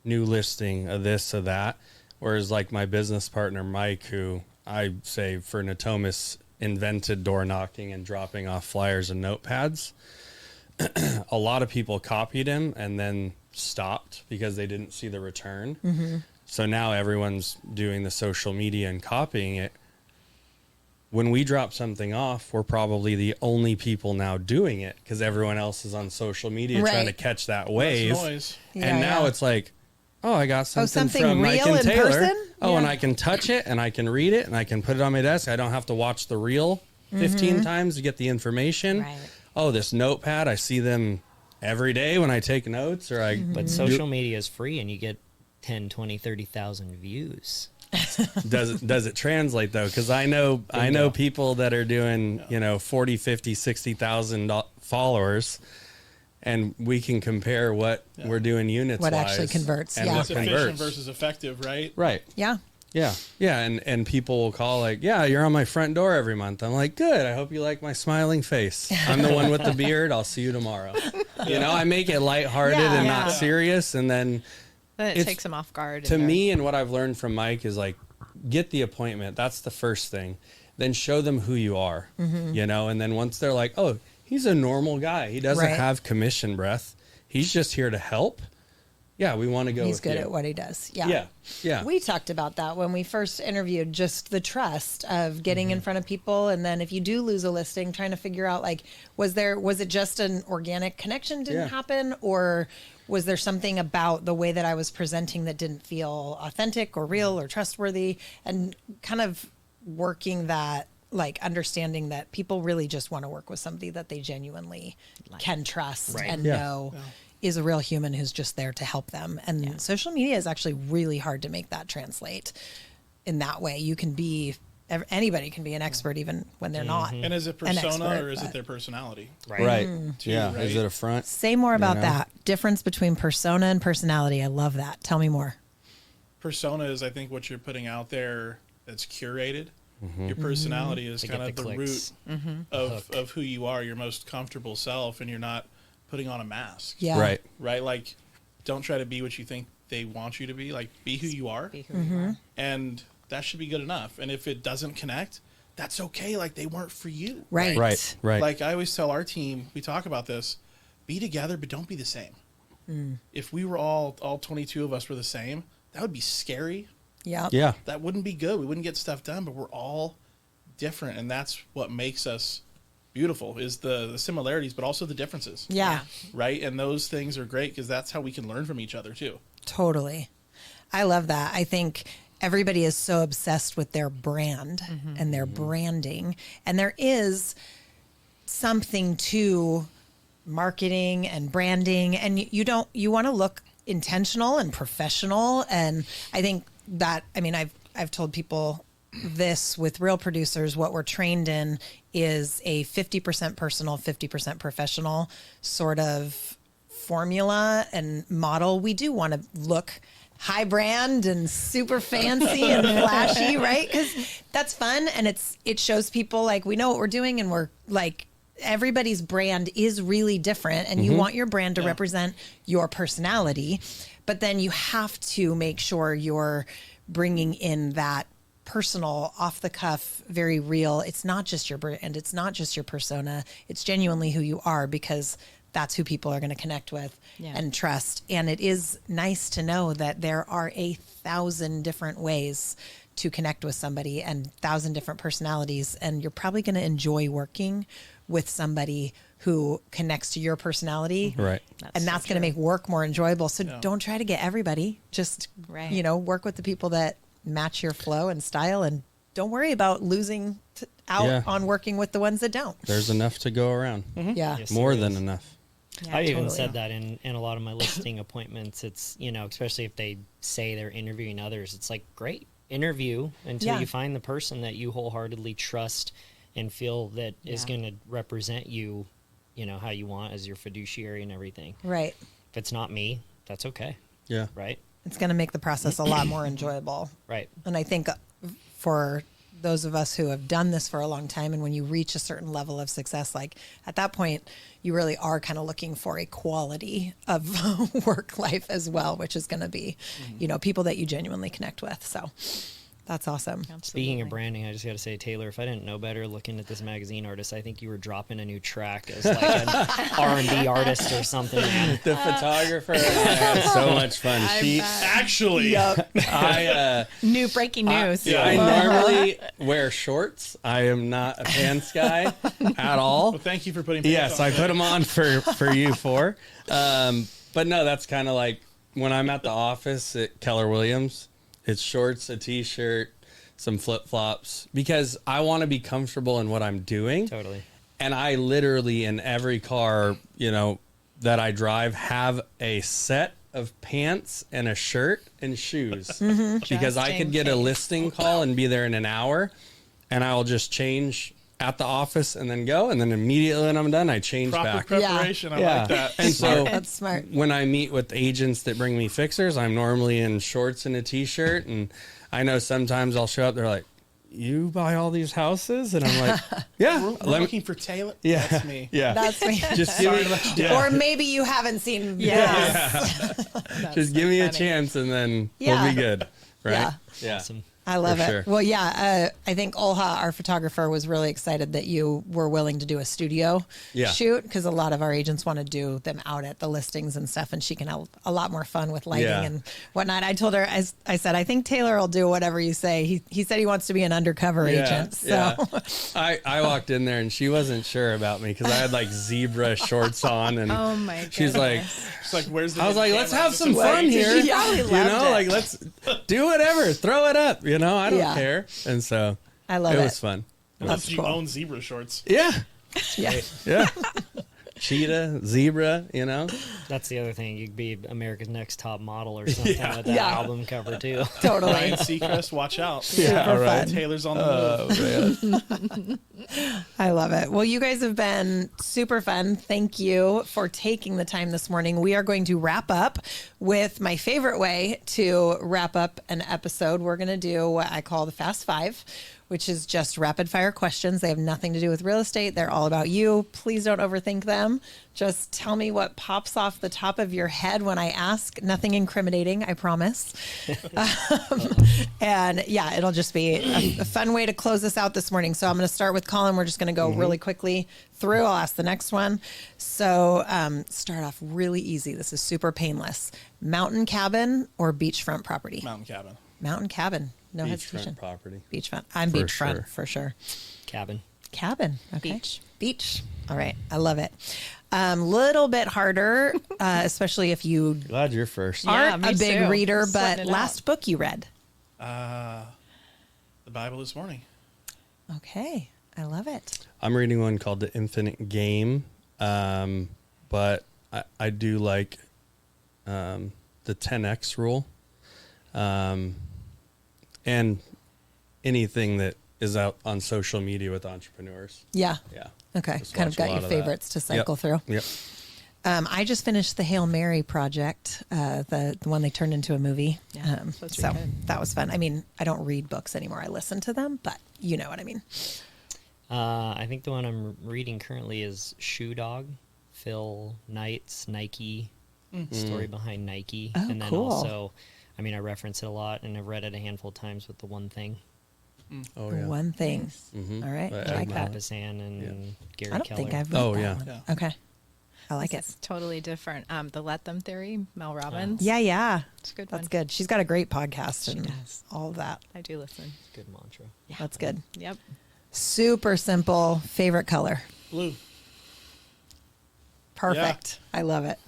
Speaker 2: new listing, a this, a that. Whereas like my business partner, Mike, who I say for Natomas invented door knocking and dropping off flyers and notepads. A lot of people copied him and then stopped because they didn't see the return. So now everyone's doing the social media and copying it. When we drop something off, we're probably the only people now doing it because everyone else is on social media
Speaker 1: Right.
Speaker 2: trying to catch that wave.
Speaker 3: Less noise.
Speaker 2: And now it's like, oh, I got something,
Speaker 1: something
Speaker 2: from Mike
Speaker 1: real
Speaker 2: and
Speaker 1: in
Speaker 2: Taylor.
Speaker 1: person?
Speaker 2: Oh, and
Speaker 1: Yeah.
Speaker 2: I can touch it and I can read it and I can put it on my desk. I don't have to watch the reel 15 times to get the information.
Speaker 4: Right.
Speaker 2: Oh, this notepad, I see them every day when I take notes or I.
Speaker 5: But social media is free and you get 10, 20, 30,000 views.
Speaker 2: Does it translate though? Because I know people that are doing 40, 50, 60,000 followers, and we can compare what we're doing units.
Speaker 1: What actually converts?
Speaker 2: And
Speaker 1: Yeah,
Speaker 2: what
Speaker 3: It's efficient
Speaker 2: converts
Speaker 3: versus effective, right?
Speaker 2: Right.
Speaker 1: yeah.
Speaker 2: Yeah. And people will call like, yeah, you're on my front door every month. I'm like, good. I hope you like my smiling face. I'm the one with the beard. I'll see you tomorrow. I make it lighthearted and not serious, and then.
Speaker 4: Then it takes them off guard.
Speaker 2: To me, and what I've learned from Mike is like, get the appointment. That's the first thing. Then show them who you are, and then once they're like, oh, he's a normal guy. He doesn't have commission breath. He's just here to help. Yeah, we want to go.
Speaker 1: He's good at what he does. Yeah.
Speaker 2: Yeah.
Speaker 1: We talked about that when we first interviewed, just the trust of getting in front of people. And then if you do lose a listing, trying to figure out like, was it just an organic connection didn't happen, or was there something about the way that I was presenting that didn't feel authentic or real or trustworthy? And kind of working that, like understanding that people really just want to work with somebody that they genuinely can trust and know is a real human who's just there to help them. And social media is actually really hard to make that translate in that way. You can be, anybody can be an expert even when they're not.
Speaker 3: And is it
Speaker 1: an
Speaker 3: persona
Speaker 1: expert,
Speaker 3: or is
Speaker 1: but-
Speaker 3: it their personality?
Speaker 2: Right.
Speaker 3: Too,
Speaker 2: Yeah.
Speaker 3: right?
Speaker 2: Is it a front?
Speaker 1: Say more about that difference between persona and personality. I love that. Tell me more.
Speaker 3: Persona is, I think, what you're putting out there that's curated.
Speaker 2: Mm-hmm.
Speaker 3: Your personality is
Speaker 5: To
Speaker 3: kind
Speaker 5: get
Speaker 3: of
Speaker 5: the
Speaker 3: the
Speaker 5: clicks.
Speaker 3: root of who you are, your most comfortable self, and you're not putting on a mask.
Speaker 1: Yeah.
Speaker 2: Right.
Speaker 3: Right? Like, don't try to be what you think they want you to be. Like, be who you are.
Speaker 4: Be who you are.
Speaker 3: And that should be good enough. And if it doesn't connect, that's okay. Like, they weren't for you.
Speaker 1: Right.
Speaker 2: Right.
Speaker 3: Like, I always tell our team, we talk about this, be together, but don't be the same. If we were all 22 of us were the same, that would be scary.
Speaker 1: Yeah.
Speaker 2: Yeah.
Speaker 3: That wouldn't be good. We wouldn't get stuff done, but we're all different. And that's what makes us beautiful, is the similarities, but also the differences.
Speaker 1: Yeah.
Speaker 3: Right? And those things are great because that's how we can learn from each other, too.
Speaker 1: Totally. I love that. I think everybody is so obsessed with their brand and their branding. And there is something to marketing and branding, and you want to look intentional and professional. And I think that, I've told people this with Real Producers, what we're trained in is a 50% personal, 50% professional sort of formula and model. We do want to look high brand and super fancy and flashy, right? Because that's fun, and it shows people like we know what we're doing, and we're like, everybody's brand is really different, and you want your brand to represent your personality, but then you have to make sure you're bringing in that personal, off the cuff, very real. It's not just your brand, it's not just your persona, it's genuinely who you are, because that's who people are going to connect with and trust. And it is nice to know that there are 1,000 different ways to connect with somebody and 1,000 different personalities. And you're probably going to enjoy working with somebody who connects to your personality.
Speaker 2: Right.
Speaker 1: And that's going to make work more enjoyable. So don't try to get everybody. Just, work with the people that match your flow and style, and don't worry about losing out on working with the ones that don't.
Speaker 2: There's enough to go around.
Speaker 1: Yeah.
Speaker 5: Yes,
Speaker 2: More
Speaker 5: there
Speaker 2: than
Speaker 5: is.
Speaker 2: enough.
Speaker 5: I even
Speaker 1: totally.
Speaker 5: said that in a lot of my listing appointments. It's, especially if they say they're interviewing others, it's like, great, interview until you find the person that you wholeheartedly trust and feel that is going to represent you, how you want as your fiduciary and everything.
Speaker 1: Right.
Speaker 5: If it's not me, that's okay.
Speaker 2: Yeah.
Speaker 5: Right?
Speaker 1: It's going to make the process a lot more enjoyable.
Speaker 5: Right.
Speaker 1: And I think for those of us who have done this for a long time, and when you reach a certain level of success, like at that point, you really are kind of looking for a quality of work life as well, which is going to be, people that you genuinely connect with. So that's awesome.
Speaker 5: Speaking of branding, I just got to say, Taylor, if I didn't know better looking at this magazine artist, I think you were dropping a new track as like an R&B artist or something. Man.
Speaker 2: The photographer and I had so much fun.
Speaker 3: Actually,
Speaker 4: New breaking news.
Speaker 2: I normally wear shorts. I am not a pants guy at all.
Speaker 3: well, thank you for putting pants
Speaker 2: Yes,
Speaker 3: on.
Speaker 2: I put them on for you four. But no, that's kind of like when I'm at the office at Keller Williams. It's shorts, a t-shirt, some flip-flops, because I want to be comfortable in what I'm doing.
Speaker 5: Totally.
Speaker 2: And I literally, in every car, that I drive have a set of pants and a shirt and shoes because I
Speaker 4: Just
Speaker 2: could
Speaker 4: in
Speaker 2: get a
Speaker 4: case.
Speaker 2: listing call and be there in an hour, and I'll just change at the office and then go, and then immediately when I'm done, I change
Speaker 3: Proper
Speaker 2: back.
Speaker 3: preparation. I like that.
Speaker 2: And so
Speaker 1: That's smart.
Speaker 2: when I meet with agents that bring me fixers, I'm normally in shorts and a t-shirt, and I know sometimes I'll show up, they're like, you buy all these houses? And I'm like, yeah.
Speaker 3: We're looking for Taylor.
Speaker 2: Yeah.
Speaker 3: That's me.
Speaker 2: Yeah.
Speaker 1: That's me.
Speaker 2: Just give me,
Speaker 1: Or maybe you haven't seen.
Speaker 2: just give me a chance, and then
Speaker 1: Yeah.
Speaker 2: we'll be good. Right?
Speaker 1: Yeah.
Speaker 2: Yeah.
Speaker 5: Awesome.
Speaker 1: I love
Speaker 2: For
Speaker 1: it.
Speaker 2: sure.
Speaker 1: Well, yeah, I think Olha, our photographer, was really excited that you were willing to do a studio
Speaker 2: Yeah.
Speaker 1: shoot because a lot of our agents want to do them out at the listings and stuff, and she can have a lot more fun with lighting
Speaker 2: Yeah.
Speaker 1: and whatnot. I told her, I said, I think Taylor will do whatever you say. He said he wants to be an undercover agent. So
Speaker 2: Yeah. I walked in there and she wasn't sure about me because I had like zebra shorts on, and
Speaker 4: Oh my goodness.
Speaker 2: she's like,
Speaker 3: It's like, where's the
Speaker 2: I was like,
Speaker 3: camera?
Speaker 2: let's have
Speaker 3: Just
Speaker 2: some
Speaker 3: like,
Speaker 2: fun here.
Speaker 1: She probably
Speaker 2: You
Speaker 1: loved
Speaker 2: know,
Speaker 1: it.
Speaker 2: like let's do whatever, throw it up. You know, I don't
Speaker 1: Yeah.
Speaker 2: care. And so
Speaker 1: I love
Speaker 2: it
Speaker 1: it.
Speaker 2: was fun.
Speaker 3: Unless you
Speaker 1: cool.
Speaker 3: own zebra shorts.
Speaker 2: Yeah.
Speaker 1: Yeah.
Speaker 2: Yeah. Cheetah, zebra, you know?
Speaker 5: That's the other thing. You could be America's Next Top Model or something with that
Speaker 1: Yeah.
Speaker 5: album cover too.
Speaker 1: Totally.
Speaker 3: Ryan Seacrest, watch out.
Speaker 2: Yeah, right.
Speaker 3: Taylor's on the move.
Speaker 2: Man.
Speaker 1: I love it. Well, you guys have been super fun. Thank you for taking the time this morning. We are going to wrap up with my favorite way to wrap up an episode. We're going to do what I call the Fast Five, which is just rapid fire questions. They have nothing to do with real estate. They're all about you. Please don't overthink them. Just tell me what pops off the top of your head when I ask. Nothing incriminating, I promise. And yeah, it'll just be a fun way to close this out this morning. So I'm going to start with Collin. We're just going to go really quickly through. I'll ask the next one. So start off really easy. This is super painless. Mountain cabin or beachfront property?
Speaker 3: Mountain cabin.
Speaker 1: Mountain cabin. No hesitation.
Speaker 2: Beachfront property.
Speaker 1: Beachfront. I'm
Speaker 2: For
Speaker 1: beachfront
Speaker 2: sure.
Speaker 1: for sure.
Speaker 5: Cabin.
Speaker 1: Cabin. Okay.
Speaker 4: Beach.
Speaker 1: Beach. All right. I love it. Little bit harder, especially if you
Speaker 2: Glad you're first.
Speaker 4: Yeah,
Speaker 1: aren't
Speaker 4: me
Speaker 1: a big
Speaker 4: too.
Speaker 1: reader,
Speaker 4: Sweating
Speaker 1: but
Speaker 4: it
Speaker 1: last
Speaker 4: out.
Speaker 1: book you read.
Speaker 3: The Bible this morning.
Speaker 1: Okay. I love it.
Speaker 2: I'm reading one called The Infinite Game, but I do like the 10X rule, and anything that is out on social media with entrepreneurs.
Speaker 1: Yeah.
Speaker 2: Yeah.
Speaker 1: Okay.
Speaker 2: Just
Speaker 1: Kind of
Speaker 2: watch a
Speaker 1: got
Speaker 2: lot
Speaker 1: your
Speaker 2: of that.
Speaker 1: favorites to cycle through.
Speaker 2: Yep.
Speaker 1: I just finished the Hail Mary project, the one they turned into a movie.
Speaker 4: Yeah, those are
Speaker 1: So
Speaker 4: good.
Speaker 1: that was fun. I mean, I don't read books anymore. I listen to them, but you know what I mean.
Speaker 5: I think the one I'm reading currently is Shoe Dog, Phil Knight's Nike story behind Nike,
Speaker 1: Oh,
Speaker 5: and then
Speaker 1: cool.
Speaker 5: also, I mean, I reference it a lot, and I've read it a handful of times with the One Thing,
Speaker 2: Oh yeah.
Speaker 1: One thing.
Speaker 2: Mhm.
Speaker 1: All right.
Speaker 2: But
Speaker 1: I like that.
Speaker 5: Papasan and Gary
Speaker 1: I don't
Speaker 5: Keller.
Speaker 1: think I've read
Speaker 2: Oh,
Speaker 1: that
Speaker 2: yeah.
Speaker 1: one.
Speaker 3: Yeah.
Speaker 1: Okay. I like it.
Speaker 4: It's totally different. The Let Them Theory, Mel Robbins.
Speaker 1: Yeah, yeah.
Speaker 4: It's a good
Speaker 1: That's
Speaker 4: one.
Speaker 1: good. She's got a great podcast
Speaker 4: She
Speaker 1: and
Speaker 4: does.
Speaker 1: all of that.
Speaker 4: I do listen.
Speaker 5: Good mantra.
Speaker 1: That's good.
Speaker 4: Yep.
Speaker 1: Super simple. Favorite color.
Speaker 3: Blue.
Speaker 1: Perfect. I love it.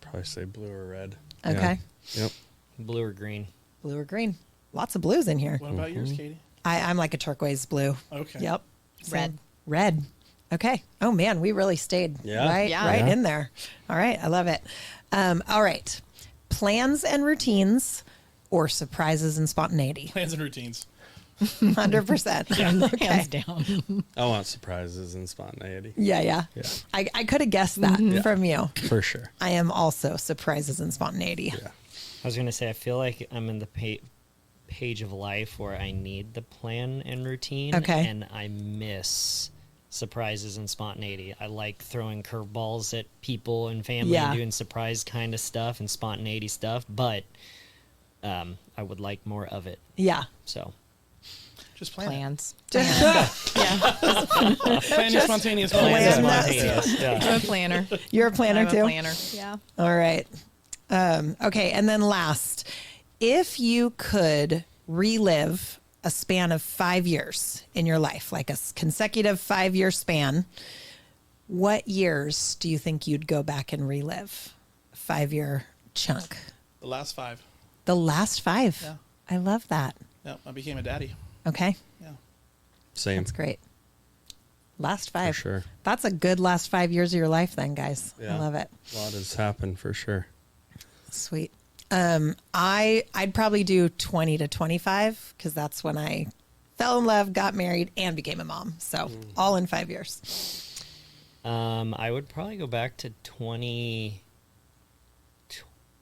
Speaker 2: Probably say blue or red.
Speaker 1: Okay.
Speaker 2: Yeah. Yep.
Speaker 5: Blue or green.
Speaker 1: Blue or green. Lots of blues in here.
Speaker 3: What about yours, Katie?
Speaker 1: I'm like a turquoise blue.
Speaker 3: Okay.
Speaker 1: Yep.
Speaker 4: Red.
Speaker 1: Red. Okay. Oh man, we really stayed
Speaker 2: Yeah.
Speaker 1: right
Speaker 4: Yeah.
Speaker 1: in there. All right. I love it. All right. Plans and routines or surprises and spontaneity?
Speaker 3: Plans and routines.
Speaker 1: 100%. Okay.
Speaker 4: Hands down.
Speaker 2: I want surprises and spontaneity.
Speaker 1: Yeah, yeah.
Speaker 2: Yeah.
Speaker 1: I could have guessed that from you.
Speaker 2: For sure.
Speaker 1: I am also surprises and spontaneity.
Speaker 2: Yeah.
Speaker 5: I was gonna say I feel like I'm in the page of life where I need the plan and routine,
Speaker 1: Okay.
Speaker 5: and I miss surprises and spontaneity. I like throwing curveballs at people and family
Speaker 1: Yeah.
Speaker 5: and doing surprise kind of stuff and spontaneity stuff, but I would like more of it.
Speaker 1: Yeah.
Speaker 5: So
Speaker 3: Just plan
Speaker 4: Plans.
Speaker 3: it. Plan your spontaneous
Speaker 1: Plan
Speaker 3: plans.
Speaker 1: that.
Speaker 5: spontaneous. Yeah.
Speaker 4: I'm a planner.
Speaker 1: You're a planner
Speaker 4: I'm a
Speaker 1: too?
Speaker 4: planner. Yeah.
Speaker 1: All right. Okay. And then last, if you could relive a span of 5 years in your life, like a consecutive 5-year span, what years do you think you'd go back and relive? 5-year chunk.
Speaker 3: The last 5.
Speaker 1: The last 5.
Speaker 3: Yeah.
Speaker 1: I love that.
Speaker 3: Yeah, I became a daddy.
Speaker 1: Okay.
Speaker 3: Yeah.
Speaker 2: Same.
Speaker 1: That's great. Last 5.
Speaker 2: For sure.
Speaker 1: That's a good last 5 years of your life then, guys. I
Speaker 2: Yeah.
Speaker 1: love it.
Speaker 2: A lot has happened for sure.
Speaker 1: Sweet. I'd probably do 20 to 25 because that's when I fell in love, got married, and became a mom. So all in 5 years.
Speaker 5: I would probably go back to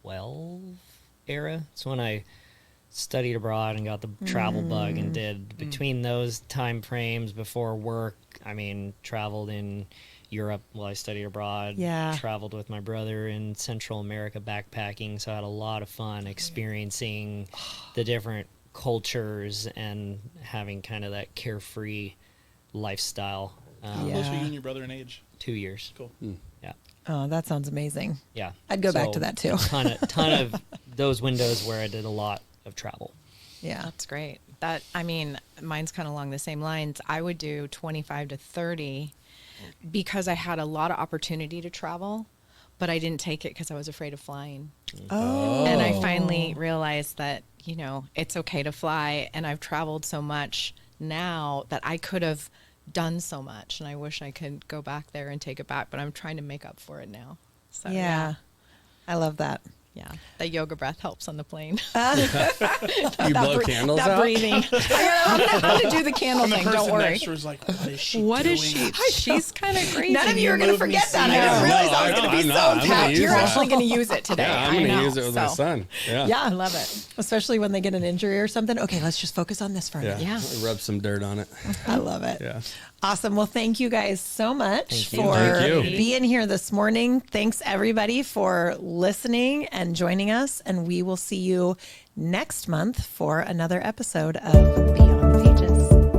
Speaker 5: 2012 era. It's when I studied abroad and got the travel bug and did between those time frames before work. I mean, traveled in Europe while I studied abroad.
Speaker 1: Yeah.
Speaker 5: Traveled with my brother in Central America backpacking. So I had a lot of fun experiencing the different cultures and having kind of that carefree lifestyle.
Speaker 3: How close were you and your brother in age?
Speaker 5: 2 years.
Speaker 3: Cool.
Speaker 5: Yeah.
Speaker 1: Oh, that sounds amazing.
Speaker 5: Yeah.
Speaker 1: I'd go back to that too.
Speaker 5: ton of those windows where I did a lot of travel.
Speaker 1: Yeah.
Speaker 4: That's great. That, I mean, mine's kind of along the same lines. I would do 25 to 30 because I had a lot of opportunity to travel, but I didn't take it because I was afraid of flying.
Speaker 1: Oh.
Speaker 4: And I finally realized that, you know, it's okay to fly. And I've traveled so much now that I could have done so much. And I wish I could go back there and take it back, but I'm trying to make up for it now. So,
Speaker 1: Yeah. I love that.
Speaker 4: Yeah. The yoga breath helps on the plane.
Speaker 2: You blow candles
Speaker 4: That
Speaker 2: out?
Speaker 4: breathing. I'm going to do the candle
Speaker 3: And the
Speaker 4: thing.
Speaker 3: person
Speaker 4: Don't worry.
Speaker 3: next to her is like, what is she
Speaker 4: What
Speaker 3: doing?
Speaker 4: is she? She's kind of crazy.
Speaker 1: None of you are going to
Speaker 3: moved me
Speaker 1: forget that. I
Speaker 3: so-
Speaker 1: didn't
Speaker 2: No,
Speaker 1: realize I was
Speaker 2: no,
Speaker 1: going to be
Speaker 2: I'm
Speaker 1: so
Speaker 2: not. I'm gonna
Speaker 1: packed.
Speaker 2: use
Speaker 4: You're
Speaker 2: that.
Speaker 4: actually going to use it today.
Speaker 2: Yeah, I'm
Speaker 4: I
Speaker 2: going to
Speaker 4: know.
Speaker 2: use it with my
Speaker 4: So,
Speaker 2: son. Yeah.
Speaker 1: Yeah, I love it. Especially when they get an injury or something. Okay, let's just focus on this for a
Speaker 2: Yeah.
Speaker 1: minute.
Speaker 4: Yeah.
Speaker 2: Rub some dirt on it.
Speaker 1: I love it.
Speaker 2: Yeah.
Speaker 1: Awesome. Well, thank you guys so much
Speaker 5: Thank you.
Speaker 1: for
Speaker 2: Thank you.
Speaker 1: being here this morning. Thanks everybody for listening and joining us. And we will see you next month for another episode of Beyond the Pages.